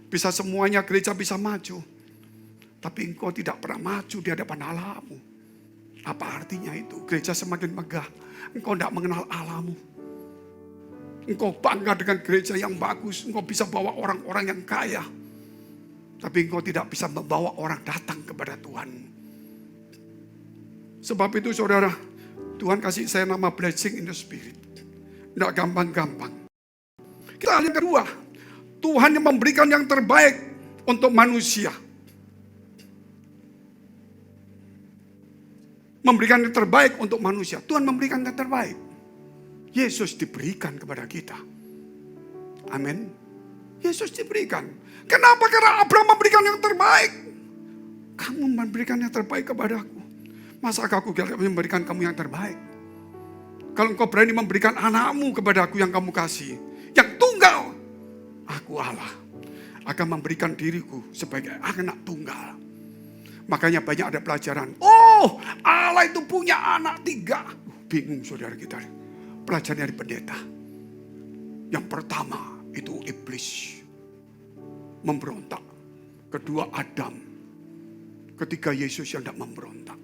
D: bisa semuanya, gereja bisa maju. Tapi engkau tidak pernah maju di hadapan Allahmu. Apa artinya itu? Gereja semakin megah, engkau tidak mengenal Allahmu. Engkau bangga dengan gereja yang bagus, engkau bisa bawa orang-orang yang kaya. Tapi engkau tidak bisa membawa orang datang kepada Tuhan. Sebab itu saudara, Tuhan kasih saya nama blessing in the spirit. Tidak gampang-gampang. Kita lihat kedua, Tuhan yang memberikan yang terbaik untuk manusia. Memberikan yang terbaik untuk manusia. Tuhan memberikan yang terbaik. Yesus diberikan kepada kita. Amin. Yesus diberikan. Kenapa? Karena Abraham memberikan yang terbaik. Kamu memberikan yang terbaik kepadaku. Masa aku memberikan kamu yang terbaik? Kalau engkau berani memberikan anakmu kepadaku yang kamu kasih, yang tunggal, aku Allah akan memberikan diriku sebagai anak tunggal. Makanya banyak ada pelajaran. Oh, Allah itu punya anak 3. Bingung saudara kita. Pelajaran dari pendeta. Yang pertama itu iblis memberontak. Kedua Adam. Ketiga Yesus yang tidak memberontak.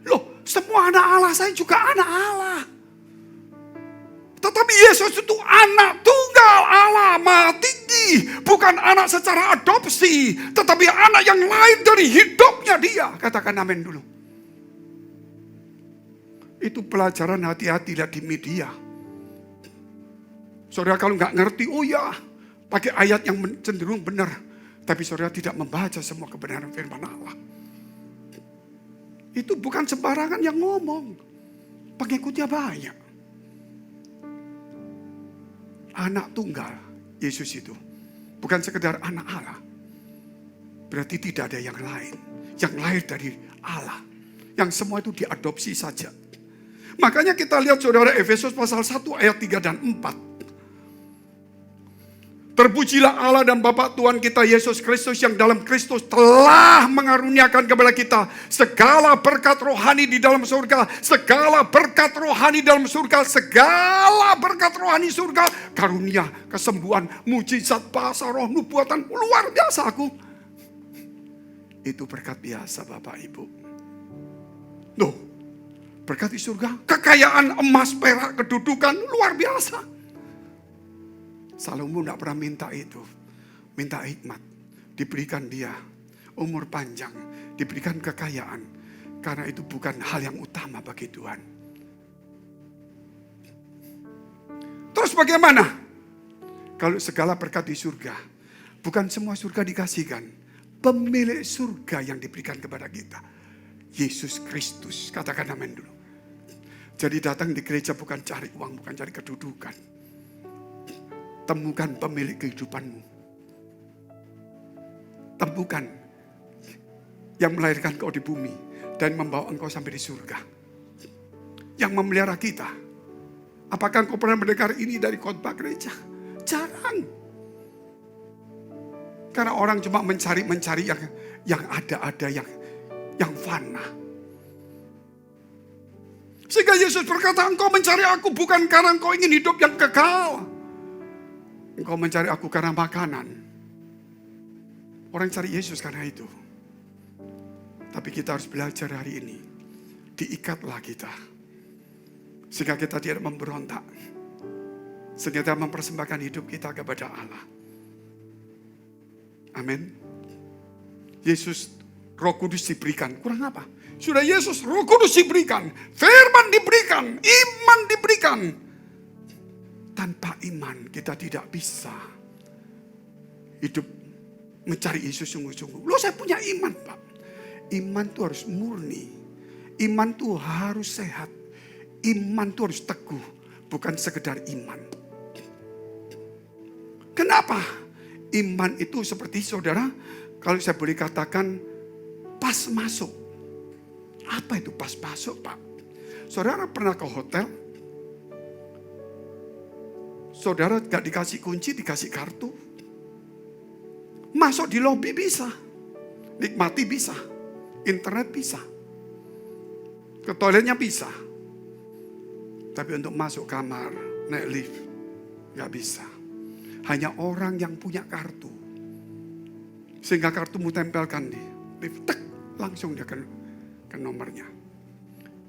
D: Loh, semua anak Allah, saya juga anak Allah. Tetapi Yesus itu anak tunggal Allah Maha Tinggi. Bukan anak secara adopsi, tetapi anak yang lain dari hidupnya dia. Katakan amin dulu. Itu pelajaran, hati-hati lihat di media. Saudara kalau nggak ngerti, oh ya, pakai ayat yang cenderung benar. Tapi saudara tidak membaca semua kebenaran firman Allah. Itu bukan sembarangan yang ngomong. Pengikutnya banyak. Anak tunggal Yesus itu bukan sekedar anak Allah. Berarti tidak ada yang lain. Yang lahir dari Allah. Yang semua itu diadopsi saja. Makanya kita lihat saudara Efesus pasal 1 ayat 3 dan 4. Terpujilah Allah dan Bapa Tuhan kita Yesus Kristus yang dalam Kristus telah mengaruniakan kepada kita segala berkat rohani di dalam surga, segala berkat rohani dalam surga, segala berkat rohani surga, karunia, kesembuhan, mujizat, bahasa roh, nubuatan, luar biasa aku. Itu berkat biasa Bapak Ibu. Loh, berkat di surga, kekayaan emas, perak, kedudukan, luar biasa. Salomo tidak pernah minta itu. Minta hikmat. Diberikan dia umur panjang. Diberikan kekayaan. Karena itu bukan hal yang utama bagi Tuhan. Terus bagaimana? Kalau segala berkat di surga. Bukan semua surga dikasihkan. Pemilik surga yang diberikan kepada kita. Yesus Kristus. Katakan amin dulu. Jadi datang di gereja bukan cari uang. Bukan cari kedudukan. Temukan pemilik kehidupanmu. Temukan yang melahirkan kau di bumi dan membawa engkau sampai di surga. Yang memelihara kita. Apakah engkau pernah mendengar ini dari khotbah gereja? Jarang. Karena orang cuma mencari yang ada yang fana. Sehingga Yesus berkata, engkau mencari aku bukan karena engkau ingin hidup yang kekal. Engkau mencari aku karena makanan. Orang cari Yesus karena itu. Tapi kita harus belajar hari ini. Diikatlah kita. Sehingga kita tidak memberontak. Sehingga kita mempersembahkan hidup kita kepada Allah. Amin. Yesus, Roh Kudus diberikan. Kurang apa? Sudah Yesus, Roh Kudus diberikan. Firman diberikan. Iman diberikan. Tanpa iman kita tidak bisa hidup mencari Yesus sungguh-sungguh. Loh saya punya iman Pak. Iman itu harus murni. Iman itu harus sehat. Iman itu harus teguh. Bukan sekedar iman. Kenapa? Iman itu seperti saudara, kalau saya boleh katakan pas masuk. Apa itu pas masuk Pak? Saudara pernah ke hotel? Saudara gak dikasih kunci, dikasih kartu. Masuk di lobi bisa. Nikmati bisa. Internet bisa. Ke toiletnya bisa. Tapi untuk masuk kamar, naik lift, gak bisa. Hanya orang yang punya kartu. Sehingga kartumu tempelkan di lift, tek, langsung dia ke nomornya.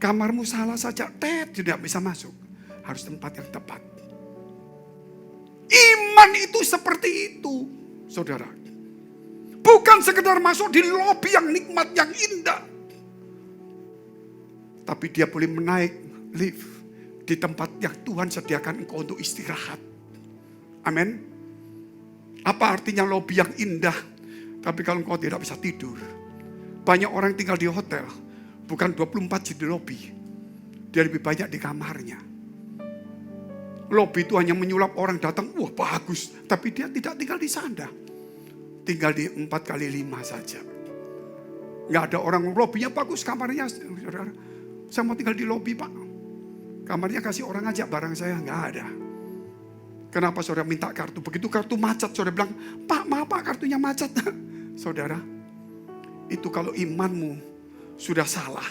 D: Kamarmu salah saja, tidak bisa masuk. Harus tempat yang tepat. Iman itu seperti itu, saudara. Bukan sekedar masuk di lobi yang nikmat, yang indah. Tapi dia boleh menaik lift di tempat yang Tuhan sediakan engkau untuk istirahat. Amin. Apa artinya lobi yang indah? Tapi kalau engkau tidak bisa tidur. Banyak orang tinggal di hotel. Bukan 24 jam di lobi. Dia lebih banyak di kamarnya. Lobi itu hanya menyulap orang datang. Wah bagus. Tapi dia tidak tinggal di sana. Tinggal di 4x5 saja. Nggak ada orang lobinya bagus kamarnya. Saya mau tinggal di lobi pak. Kamarnya kasih orang aja, barang saya nggak ada. Kenapa saudara minta kartu? Begitu kartu macet, saudara bilang, Pak maaf pak kartunya macet. Saudara, itu kalau imanmu sudah salah.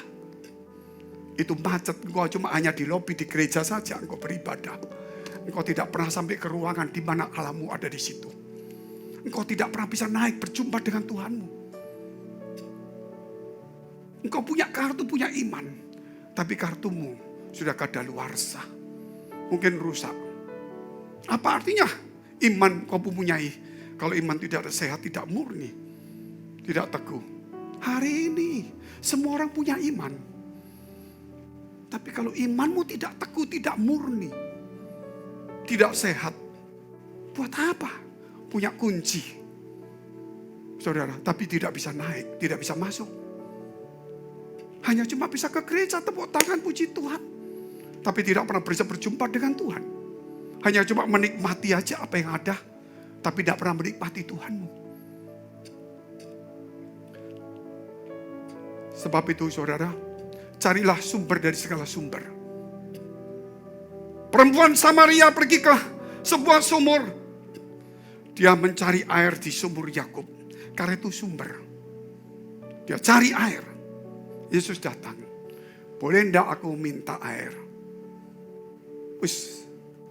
D: Itu macet, engkau cuma hanya di lobi, di gereja saja engkau beribadah. Engkau tidak pernah sampai ke ruangan di mana Allahmu ada di situ. Engkau tidak pernah bisa naik berjumpa dengan Tuhanmu. Engkau punya kartu, punya iman. Tapi kartumu sudah kadaluarsa. Mungkin rusak. Apa artinya iman kau mempunyai? Kalau iman tidak sehat, tidak murni, tidak teguh. Hari ini semua orang punya iman. Tapi kalau imanmu tidak teguh, tidak murni, tidak sehat, buat apa? Punya kunci, saudara, tapi tidak bisa naik, tidak bisa masuk. Hanya cuma bisa ke gereja, tepuk tangan puji Tuhan. Tapi tidak pernah bisa berjumpa dengan Tuhan. Hanya cuma menikmati aja apa yang ada. Tapi tidak pernah menikmati Tuhanmu. Sebab itu saudara, carilah sumber dari segala sumber. Perempuan Samaria pergi ke sebuah sumur. Dia mencari air di sumur Yakub. Karena itu sumber. Dia cari air. Yesus datang. Boleh enggak aku minta air?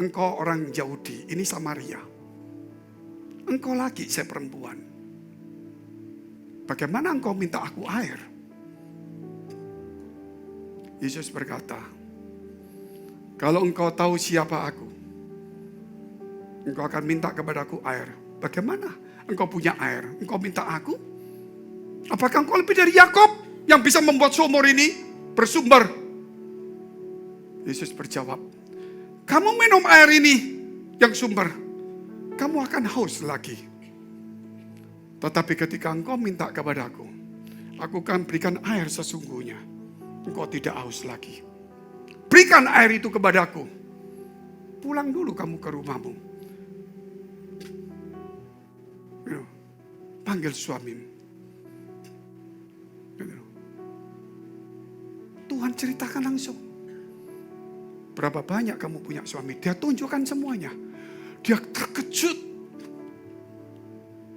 D: Engkau orang Yahudi, ini Samaria. Engkau lagi, saya perempuan. Bagaimana engkau minta aku air? Yesus berkata, kalau engkau tahu siapa aku, engkau akan minta kepadaku air. Bagaimana engkau punya air? Engkau minta aku? Apakah engkau lebih dari Yakub yang bisa membuat sumur ini bersumber? Yesus berjawab, kamu minum air ini yang sumber, kamu akan haus lagi. Tetapi ketika engkau minta kepadaku, aku akan berikan air sesungguhnya. Engkau tidak haus lagi. Berikan air itu kepadaku. Pulang dulu kamu ke rumahmu. Panggil suamimu. Tuhan ceritakan langsung. Berapa banyak kamu punya suami? Dia tunjukkan semuanya. Dia terkejut.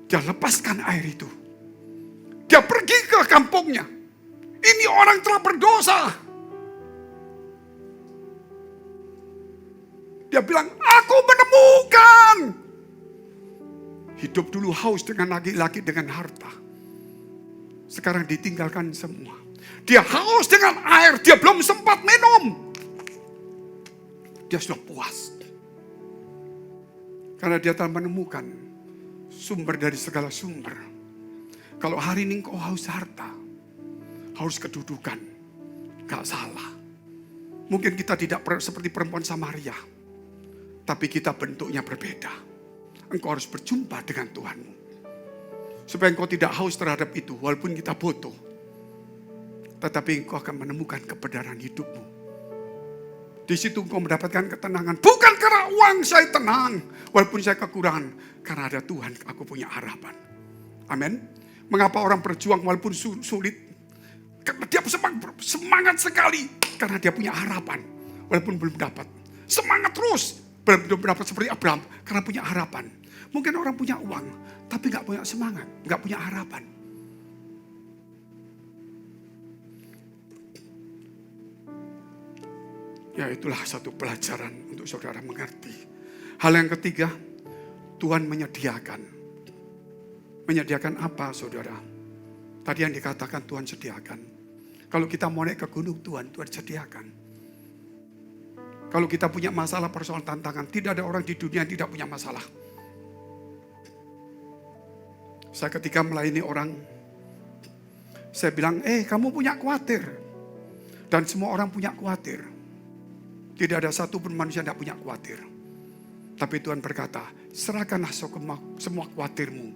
D: Dia lepaskan air itu. Dia pergi ke kampungnya. Ini orang telah berdosa. Dia bilang, aku menemukan. Hidup dulu haus dengan laki-laki, dengan harta. Sekarang ditinggalkan semua. Dia haus dengan air, dia belum sempat minum. Dia sudah puas. Karena dia telah menemukan sumber dari segala sumber. Kalau hari ini kau haus harta, haus kedudukan, gak salah. Mungkin kita tidak seperti perempuan Samaria, tapi kita bentuknya berbeda. Engkau harus berjumpa dengan Tuhanmu. Supaya engkau tidak haus terhadap itu, walaupun kita butuh. Tetapi engkau akan menemukan kebenaran hidupmu. Di situ engkau mendapatkan ketenangan. Bukan karena uang saya tenang, walaupun saya kekurangan. Karena ada Tuhan, aku punya harapan. Amin. Mengapa orang berjuang walaupun sulit? Karena dia semangat sekali. karena dia punya harapan. Walaupun belum dapat. Semangat terus. Belum dapat seperti Abraham karena punya harapan. Mungkin orang punya uang, tapi gak punya semangat, gak punya harapan. Ya itulah satu pelajaran untuk saudara mengerti. Hal yang ketiga, Tuhan menyediakan. Menyediakan apa saudara? Tadi yang dikatakan Tuhan sediakan. Kalau kita mau naik ke gunung Tuhan sediakan. Kalau kita punya masalah, persoalan, tantangan, tidak ada orang di dunia yang tidak punya masalah. Saya ketika melayani orang, saya bilang, kamu punya khawatir. Dan semua orang punya khawatir. Tidak ada satu pun manusia yang tidak punya khawatir. Tapi Tuhan berkata, serahkanlah semua khawatirmu.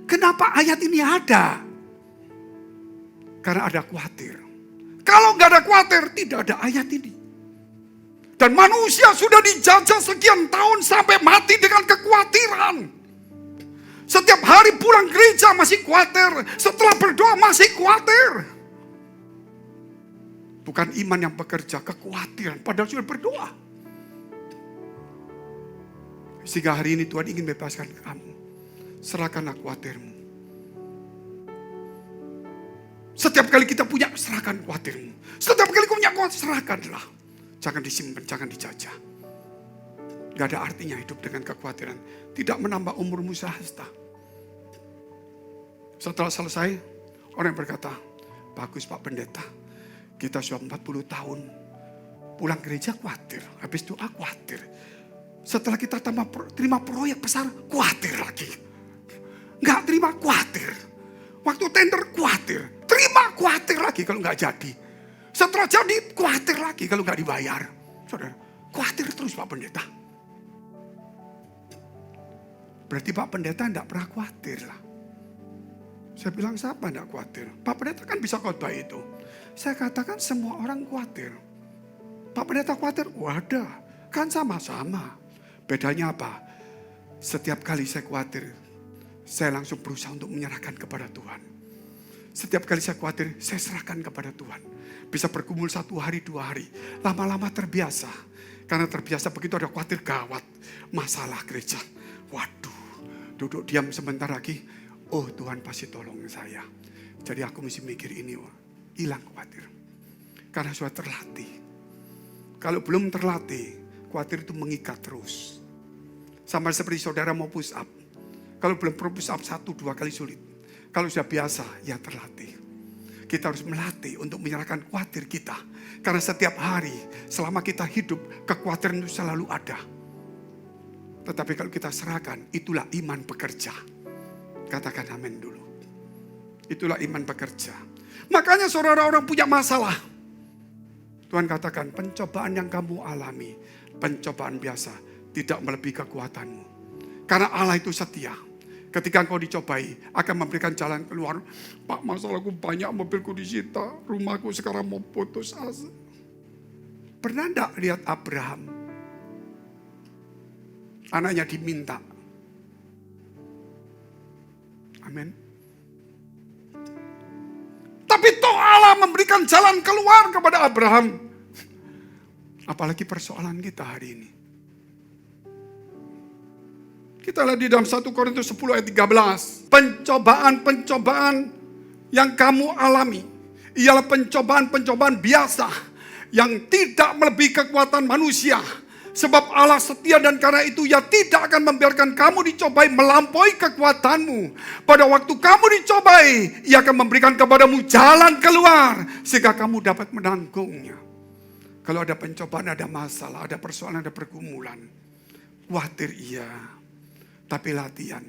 D: Kenapa ayat ini ada? Karena ada khawatir. Kalau nggak ada khawatir, tidak ada ayat ini. Dan manusia sudah dijajah sekian tahun sampai mati dengan kekhawatiran. Setiap hari pulang gereja masih khawatir. Setelah berdoa masih khawatir. Bukan iman yang bekerja, kekhawatiran. Padahal sudah berdoa. Sehingga hari ini Tuhan ingin bebaskan kamu. Serahkanlah khawatirmu. Setiap kali kita punya, serahkan khawatirmu. Setiap kali kau punya khawatir, serahkanlah. Jangan disimpan, jangan dijajah. Gak ada artinya hidup dengan kekhawatiran. Tidak menambah umurmu sehasta. Setelah selesai, orang berkata, bagus Pak Pendeta. Kita sudah 40 tahun. Pulang gereja khawatir. Habis doa khawatir. Setelah kita terima proyek besar, khawatir lagi. Gak terima, khawatir. Waktu tender, khawatir. Terima, khawatir lagi kalau gak jadi. Setelah jadi, khawatir lagi kalau nggak dibayar. Saudara, khawatir terus Pak Pendeta. Berarti Pak Pendeta enggak pernah khawatir lah. Saya bilang, siapa enggak khawatir? Pak Pendeta kan bisa khotbah itu. Saya katakan semua orang khawatir. Pak Pendeta khawatir? Wadah, kan sama-sama. Bedanya apa? Setiap kali saya khawatir, saya langsung berusaha untuk menyerahkan kepada Tuhan. Setiap kali saya khawatir, saya serahkan kepada Tuhan. Bisa bergumul 1 hari, 2 hari. Lama-lama terbiasa. Karena terbiasa begitu ada khawatir, gawat. Masalah gereja. Waduh, duduk diam sebentar lagi. Oh Tuhan pasti tolong saya. Jadi aku mesti mikir ini. Hilang khawatir. Karena sudah terlatih. Kalau belum terlatih, khawatir itu mengikat terus. Sama seperti saudara mau push up. Kalau belum push up 1-2 kali sulit. Kalau sudah biasa, ya terlatih. Kita harus melatih untuk menyerahkan khawatir kita. Karena setiap hari, selama kita hidup, kekhawatiran itu selalu ada. Tetapi kalau kita serahkan, itulah iman bekerja. Katakan amin dulu. Itulah iman bekerja. Makanya saudara orang punya masalah. Tuhan katakan, pencobaan yang kamu alami, pencobaan biasa, tidak melebihi kekuatanmu. Karena Allah itu setia. Ketika engkau dicobai, akan memberikan jalan keluar. Pak, masalahku banyak, mobilku disita, rumahku sekarang mau putus asa. Pernah enggak lihat Abraham? Anaknya diminta. Amin. Tapi toh Allah memberikan jalan keluar kepada Abraham. Apalagi persoalan kita hari ini. Kita lihat di dalam 1 Korintus 10 ayat 13. Pencobaan-pencobaan yang kamu alami ialah pencobaan-pencobaan biasa yang tidak melebihi kekuatan manusia. Sebab Allah setia dan karena itu Ia tidak akan membiarkan kamu dicobai melampaui kekuatanmu. Pada waktu kamu dicobai, Ia akan memberikan kepadamu jalan keluar sehingga kamu dapat menanggungnya. Kalau ada pencobaan, ada masalah, ada persoalan, ada pergumulan. Khawatir iya. Tapi latihan,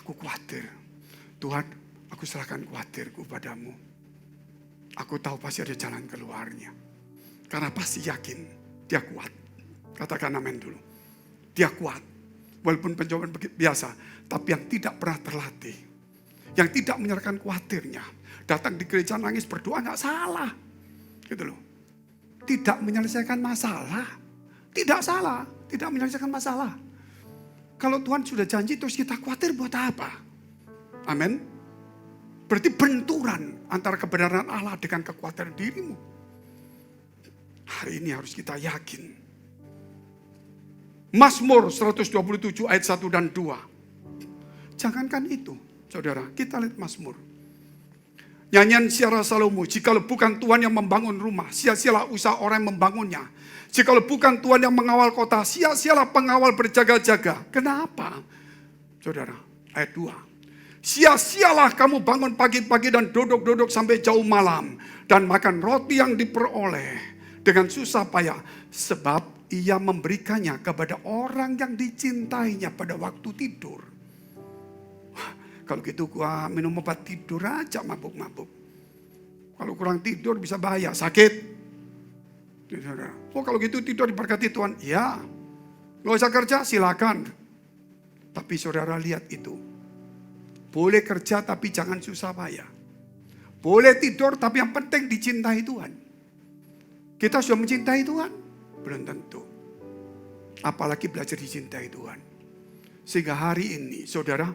D: aku khawatir. Tuhan, aku serahkan khawatirku padamu. Aku tahu pasti ada jalan keluarnya. Karena pasti yakin dia kuat. Katakan amin dulu. Dia kuat. Walaupun pencobaan biasa, tapi yang tidak pernah terlatih. Yang tidak menyerahkan khawatirnya. Datang di gereja nangis berdoa gak salah. Gitu loh. Tidak menyelesaikan masalah. Tidak salah. Tidak menyelesaikan masalah. Kalau Tuhan sudah janji terus kita khawatir buat apa? Amin. Berarti benturan antara kebenaran Allah dengan kekhawatiran dirimu. Hari ini harus kita yakin. Mazmur 127 ayat 1 dan 2. Jangankan itu, saudara, kita lihat Mazmur. Nyanyian Syara Salomo, jikalau bukan Tuhan yang membangun rumah, sia-sialah usaha orang yang membangunnya. Jikalau bukan Tuhan yang mengawal kota, sia-sialah pengawal berjaga-jaga. Kenapa? Saudara, ayat 2. Sia-sialah kamu bangun pagi-pagi dan duduk-duduk sampai jauh malam, dan makan roti yang diperoleh dengan susah payah, sebab ia memberikannya kepada orang yang dicintainya pada waktu tidur. Wah, kalau gitu gua minum obat tidur aja mabuk-mabuk. Kalau kurang tidur bisa bahaya, sakit. Oh kalau gitu tidur diberkati Tuhan. Ya, nggak usah kerja silakan. Tapi saudara lihat itu. Boleh kerja tapi jangan susah payah. Boleh tidur tapi yang penting dicintai Tuhan. Kita sudah mencintai Tuhan? Belum tentu. Apalagi belajar dicintai Tuhan. Sehingga hari ini saudara,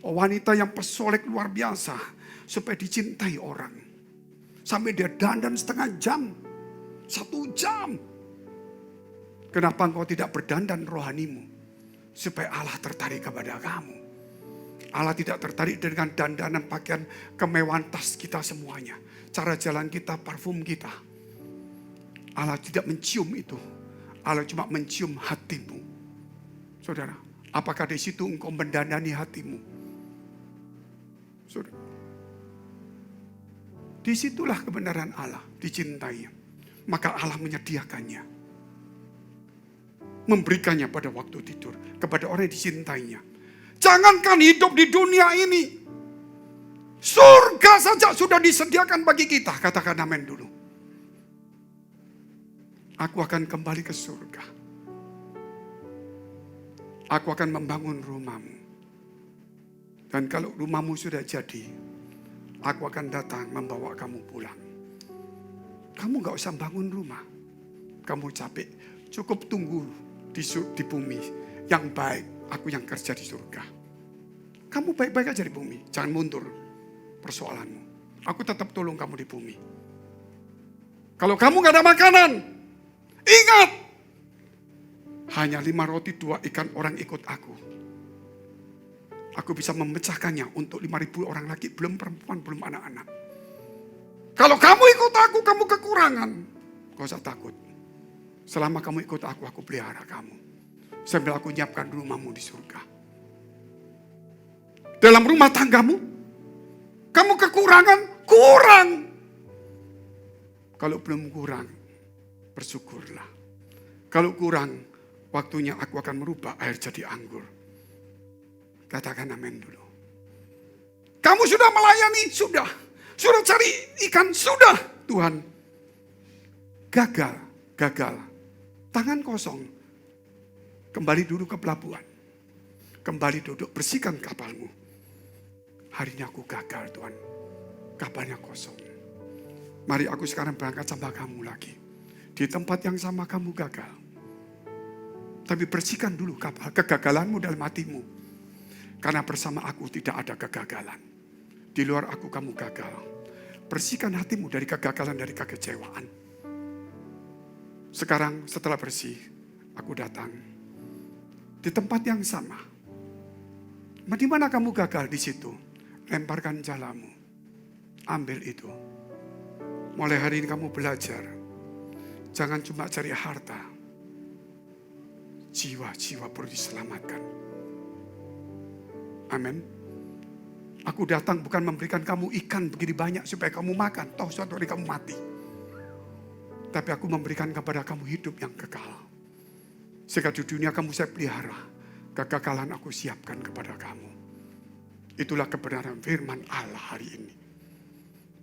D: wanita yang pesolek luar biasa supaya dicintai orang. Sampai dia dandan setengah jam. 1 jam. Kenapa engkau tidak berdandan rohanimu? Supaya Allah tertarik kepada kamu. Allah tidak tertarik dengan dandanan pakaian kemewahan tas kita semuanya. Cara jalan kita, parfum kita. Allah tidak mencium itu. Allah cuma mencium hatimu. Saudara, apakah di situ engkau mendandani hatimu? Saudara, disitulah kebenaran Allah, dicintai. Maka Allah menyediakannya. Memberikannya pada waktu tidur. Kepada orang yang dicintainya. Jangankan hidup di dunia ini. Surga saja sudah disediakan bagi kita. Katakan amin dulu. Aku akan kembali ke surga. Aku akan membangun rumahmu. Dan kalau rumahmu sudah jadi, aku akan datang membawa kamu pulang. Kamu gak usah bangun rumah. Kamu capek. Cukup tunggu di bumi. Yang baik, aku yang kerja di surga. Kamu baik-baik aja di bumi. Jangan mundur persoalanmu. Aku tetap tolong kamu di bumi. Kalau kamu gak ada makanan, ingat. Hanya 5 roti 2 ikan orang ikut aku. Aku bisa memecahkannya untuk 5.000 orang lagi. Belum perempuan, belum anak-anak. Kalau kamu ikut aku, kamu kekurangan. Gak usah takut. Selama kamu ikut aku pelihara kamu. Sambil aku nyiapkan rumahmu di surga. Dalam rumah tanggamu, kamu kekurangan, kurang. Kalau belum kurang, bersyukurlah. Kalau kurang, waktunya aku akan merubah air jadi anggur. Katakan amin dulu. Kamu sudah melayani? Sudah. Sudah cari ikan? Sudah. Tuhan, gagal. Tangan kosong. Kembali dulu ke pelabuhan. Kembali duduk, bersihkan kapalmu. Hari ini aku gagal Tuhan. Kapalnya kosong. Mari aku sekarang berangkat sama kamu lagi. Di tempat yang sama kamu gagal. Tapi bersihkan dulu kapal, kegagalanmu dalam hatimu. Karena bersama aku tidak ada kegagalan. Di luar aku kamu gagal. Bersihkan hatimu dari kegagalan, dari kekecewaan. Sekarang setelah bersih, aku datang. Di tempat yang sama. Di mana kamu gagal di situ? Lemparkan jalamu. Ambil itu. Mulai hari ini kamu belajar. Jangan cuma cari harta. Jiwa-jiwa perlu diselamatkan. Amin. Aku datang bukan memberikan kamu ikan begini banyak supaya kamu makan. Toh suatu hari kamu mati. Tapi aku memberikan kepada kamu hidup yang kekal. Sehingga di dunia kamu saya pelihara. Kekekalan aku siapkan kepada kamu. Itulah kebenaran firman Allah hari ini.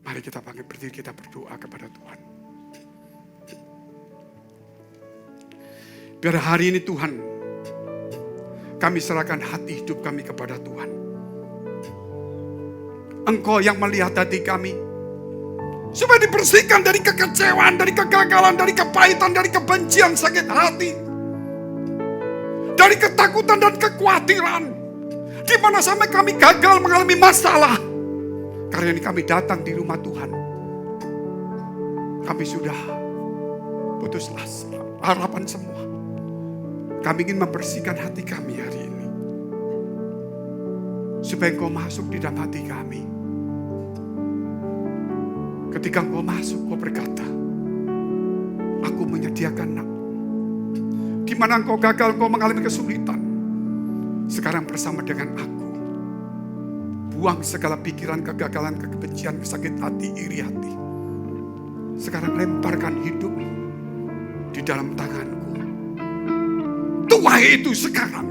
D: Mari kita bangkit berdiri, kita berdoa kepada Tuhan. Biar hari ini Tuhan, kami serahkan hati hidup kami kepada Tuhan. Engkau yang melihat hati kami. Supaya dibersihkan dari kekecewaan, dari kegagalan, dari kepahitan, dari kebencian, sakit hati. Dari ketakutan dan kekhawatiran. Di mana sampai kami gagal mengalami masalah. Karena ini kami datang di rumah Tuhan. Kami sudah putus asa, harapan semua. Kami ingin membersihkan hati kami hari ini. Supaya Engkau masuk di dalam hati kami. Ketika Engkau masuk, Engkau berkata, aku menyediakan nak. Di mana Engkau gagal, Engkau mengalami kesulitan. Sekarang bersama dengan aku. Buang segala pikiran, kegagalan, kebencian, kesakit hati, iri hati. Sekarang lemparkan hidupmu di dalam tanganku. Tuai itu sekarang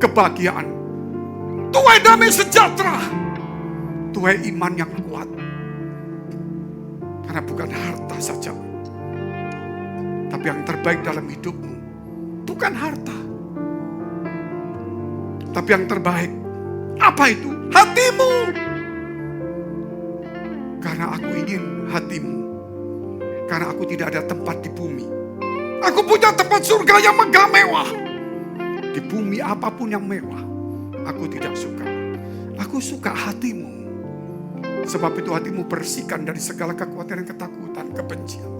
D: kebahagiaan. Tuai damai sejahtera. Tuai iman yang kuat. Karena bukan harta saja. Tapi yang terbaik dalam hidupmu bukan harta. Tapi yang terbaik, apa itu? Hatimu. Karena aku ingin hatimu. Karena aku tidak ada tempat di bumi. Aku punya tempat surga yang megah mewah. Di bumi apapun yang mewah, aku tidak suka. Aku suka hatimu. Sebab itu hatimu bersihkan dari segala kekhawatiran, ketakutan, kebencian.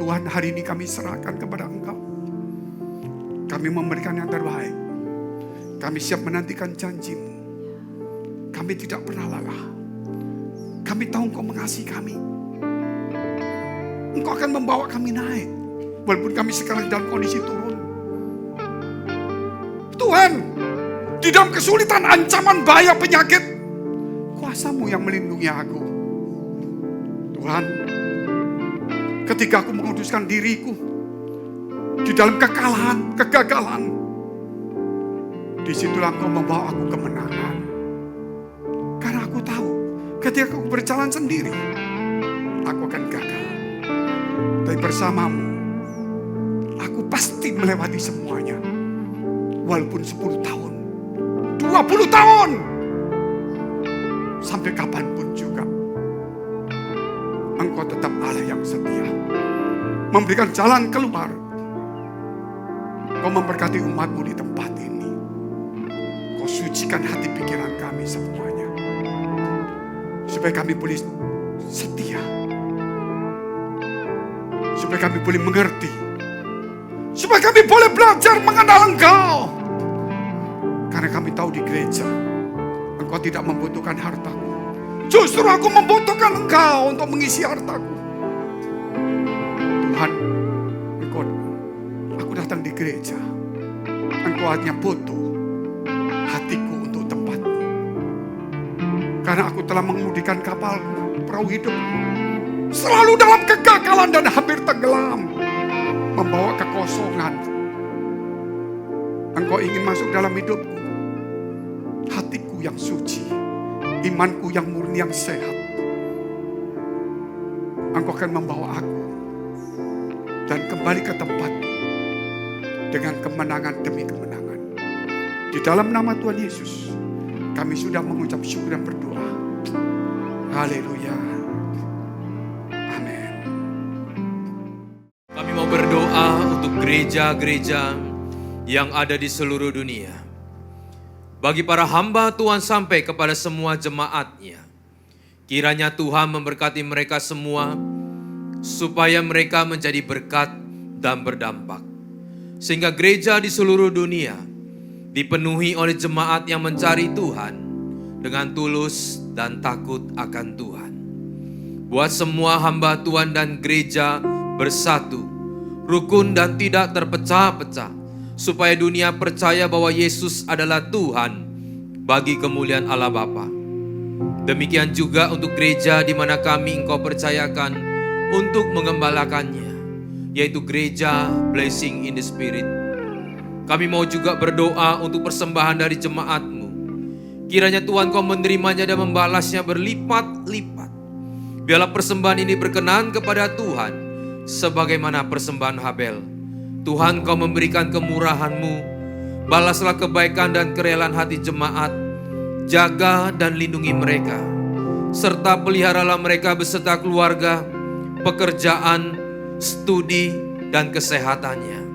D: Tuhan, hari ini kami serahkan kepada Engkau. Kami memberikan yang terbaik. Kami siap menantikan janji-Mu. Kami tidak pernah lelah. Kami tahu Engkau mengasihi kami. Engkau akan membawa kami naik. Walaupun kami sekarang dalam kondisi turun. Tuhan, di dalam kesulitan, ancaman, bahaya, penyakit, kuasa-Mu yang melindungi aku. Tuhan, ketika aku menguduskan diriku di dalam kekalahan, kegagalan, disitulah Engkau membawa aku kemenangan. Karena aku tahu, ketika aku berjalan sendiri, aku akan gagal. Tapi bersama-Mu, aku pasti melewati semuanya. Walaupun 10 tahun, 20 tahun, sampai kapanpun juga, Engkau tetap Allah yang setia. Memberikan jalan keluar. Kau memberkati umat-Mu di tempat ini. Kau sucikan hati pikiran kami semuanya. Supaya kami boleh setia. Supaya kami boleh mengerti. Supaya kami boleh belajar mengenal Engkau. Karena kami tahu di gereja, Engkau tidak membutuhkan hartaku. Justru aku membutuhkan Engkau untuk mengisi hartaku. Tuhan, aku datang di gereja. Engkau hanya butuh hatiku untuk tempat-Mu. Karena aku telah mengemudikan kapalku, perahu hidupku, selalu dalam kegagalan dan hampir tenggelam, membawa kekosongan. Engkau ingin masuk dalam hidupku. Hatiku yang suci, imanku yang murni, yang sehat. Engkau akan membawa aku dan kembali ke tempatku dengan kemenangan demi kemenangan. Di dalam nama Tuhan Yesus, kami sudah mengucap syukur dan berdoa. Haleluya. Amin.
C: Kami mau berdoa untuk gereja-gereja yang ada di seluruh dunia. Bagi para hamba Tuhan sampai kepada semua jemaatnya. Kiranya Tuhan memberkati mereka semua, supaya mereka menjadi berkat dan berdampak. Sehingga gereja di seluruh dunia dipenuhi oleh jemaat yang mencari Tuhan dengan tulus dan takut akan Tuhan. Buat semua hamba Tuhan dan gereja bersatu, rukun dan tidak terpecah-pecah, supaya dunia percaya bahwa Yesus adalah Tuhan bagi kemuliaan Allah Bapa. Demikian juga untuk gereja di mana kami Engkau percayakan untuk mengembalakannya, yaitu gereja Blessing in the Spirit. Kami mau juga berdoa untuk persembahan dari jemaat-Mu. Kiranya Tuhan Kau menerimanya dan membalasnya berlipat-lipat. Biarlah persembahan ini berkenan kepada Tuhan, sebagaimana persembahan Habel. Tuhan Kau memberikan kemurahan-Mu, balaslah kebaikan dan kerelaan hati jemaat, jaga dan lindungi mereka, serta peliharalah mereka beserta keluarga, pekerjaan, studi, dan kesehatannya.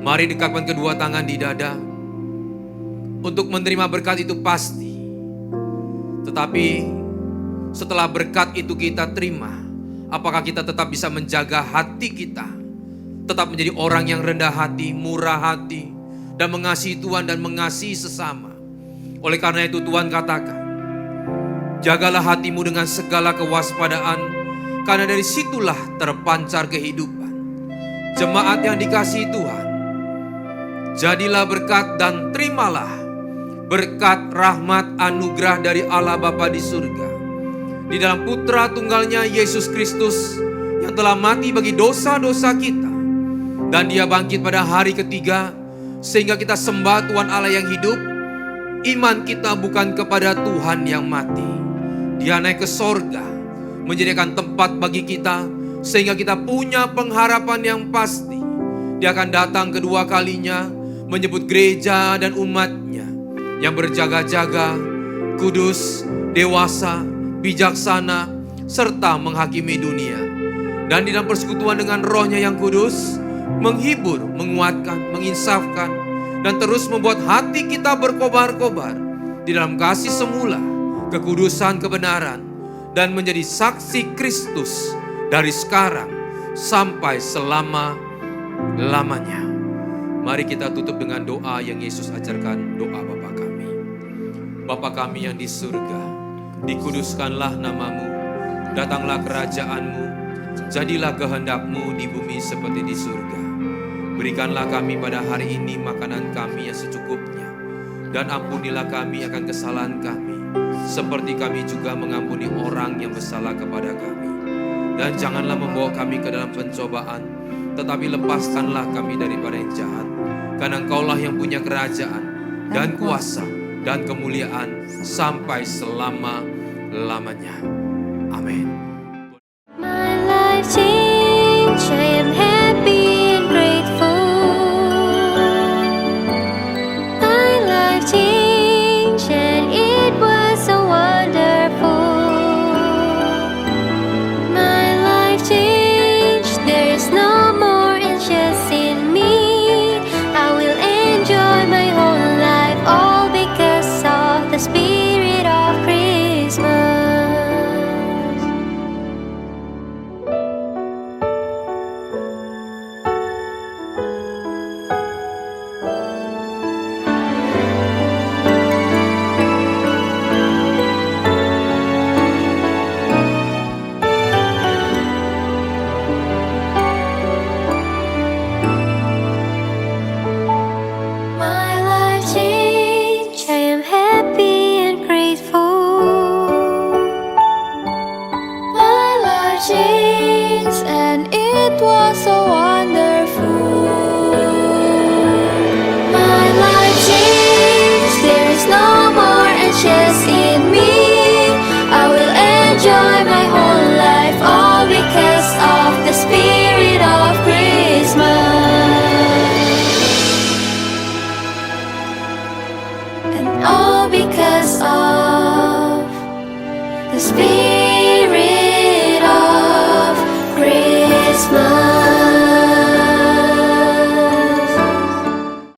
C: Mari dekatkan kedua tangan di dada. Untuk menerima berkat itu pasti. Tetapi setelah berkat itu kita terima, Apakah kita tetap bisa menjaga hati kita, tetap menjadi orang yang rendah hati, murah hati, dan mengasihi Tuhan dan mengasihi sesama. Oleh karena itu Tuhan katakan, jagalah hatimu dengan segala kewaspadaan, karena dari situlah terpancar kehidupan. Jemaat yang dikasihi Tuhan, jadilah berkat dan terimalah berkat rahmat anugerah dari Allah Bapa di surga, di dalam Putra Tunggalnya Yesus Kristus yang telah mati bagi dosa-dosa kita, dan Dia bangkit pada hari ketiga, sehingga kita sembah Tuhan Allah yang hidup. Iman kita bukan kepada Tuhan yang mati. Dia naik ke sorga, menjadikan tempat bagi kita, sehingga kita punya pengharapan yang pasti. Dia akan datang kedua kalinya, menyebut gereja dan umatnya yang berjaga-jaga, kudus, dewasa, bijaksana, serta menghakimi dunia. Dan di dalam persekutuan dengan Roh-Nya yang kudus, menghibur, menguatkan, menginsafkan, dan terus membuat hati kita berkobar-kobar di dalam kasih semula, kekudusan, kebenaran, dan menjadi saksi Kristus dari sekarang sampai selama-lamanya. Mari kita tutup dengan doa yang Yesus ajarkan, doa Bapa kami. Bapa kami yang di surga, dikuduskanlah namamu, datanglah kerajaanmu, jadilah kehendak-Mu di bumi seperti di surga. Berikanlah kami pada hari ini makanan kami yang secukupnya, dan ampunilah kami akan kesalahan kami, seperti kami juga mengampuni orang yang bersalah kepada kami. Dan janganlah membawa kami ke dalam pencobaan, tetapi lepaskanlah kami daripada yang jahat. Karena Engkaulah yang punya kerajaan dan kuasa dan kemuliaan sampai selama-lamanya. Amin.
A: My life changed, I am happy and grateful. My life changed and it was so wonderful. My life changed, there is no more anxious in me. I will enjoy my whole life, all because of the spirit of Christmas. My life changed, I am happy and grateful. My life changed and it was so wonderful. My life changed, there is no more anxious in me. I will enjoy my whole life, all because of the spirit of Christmas. And all because of the spirit of Christmas.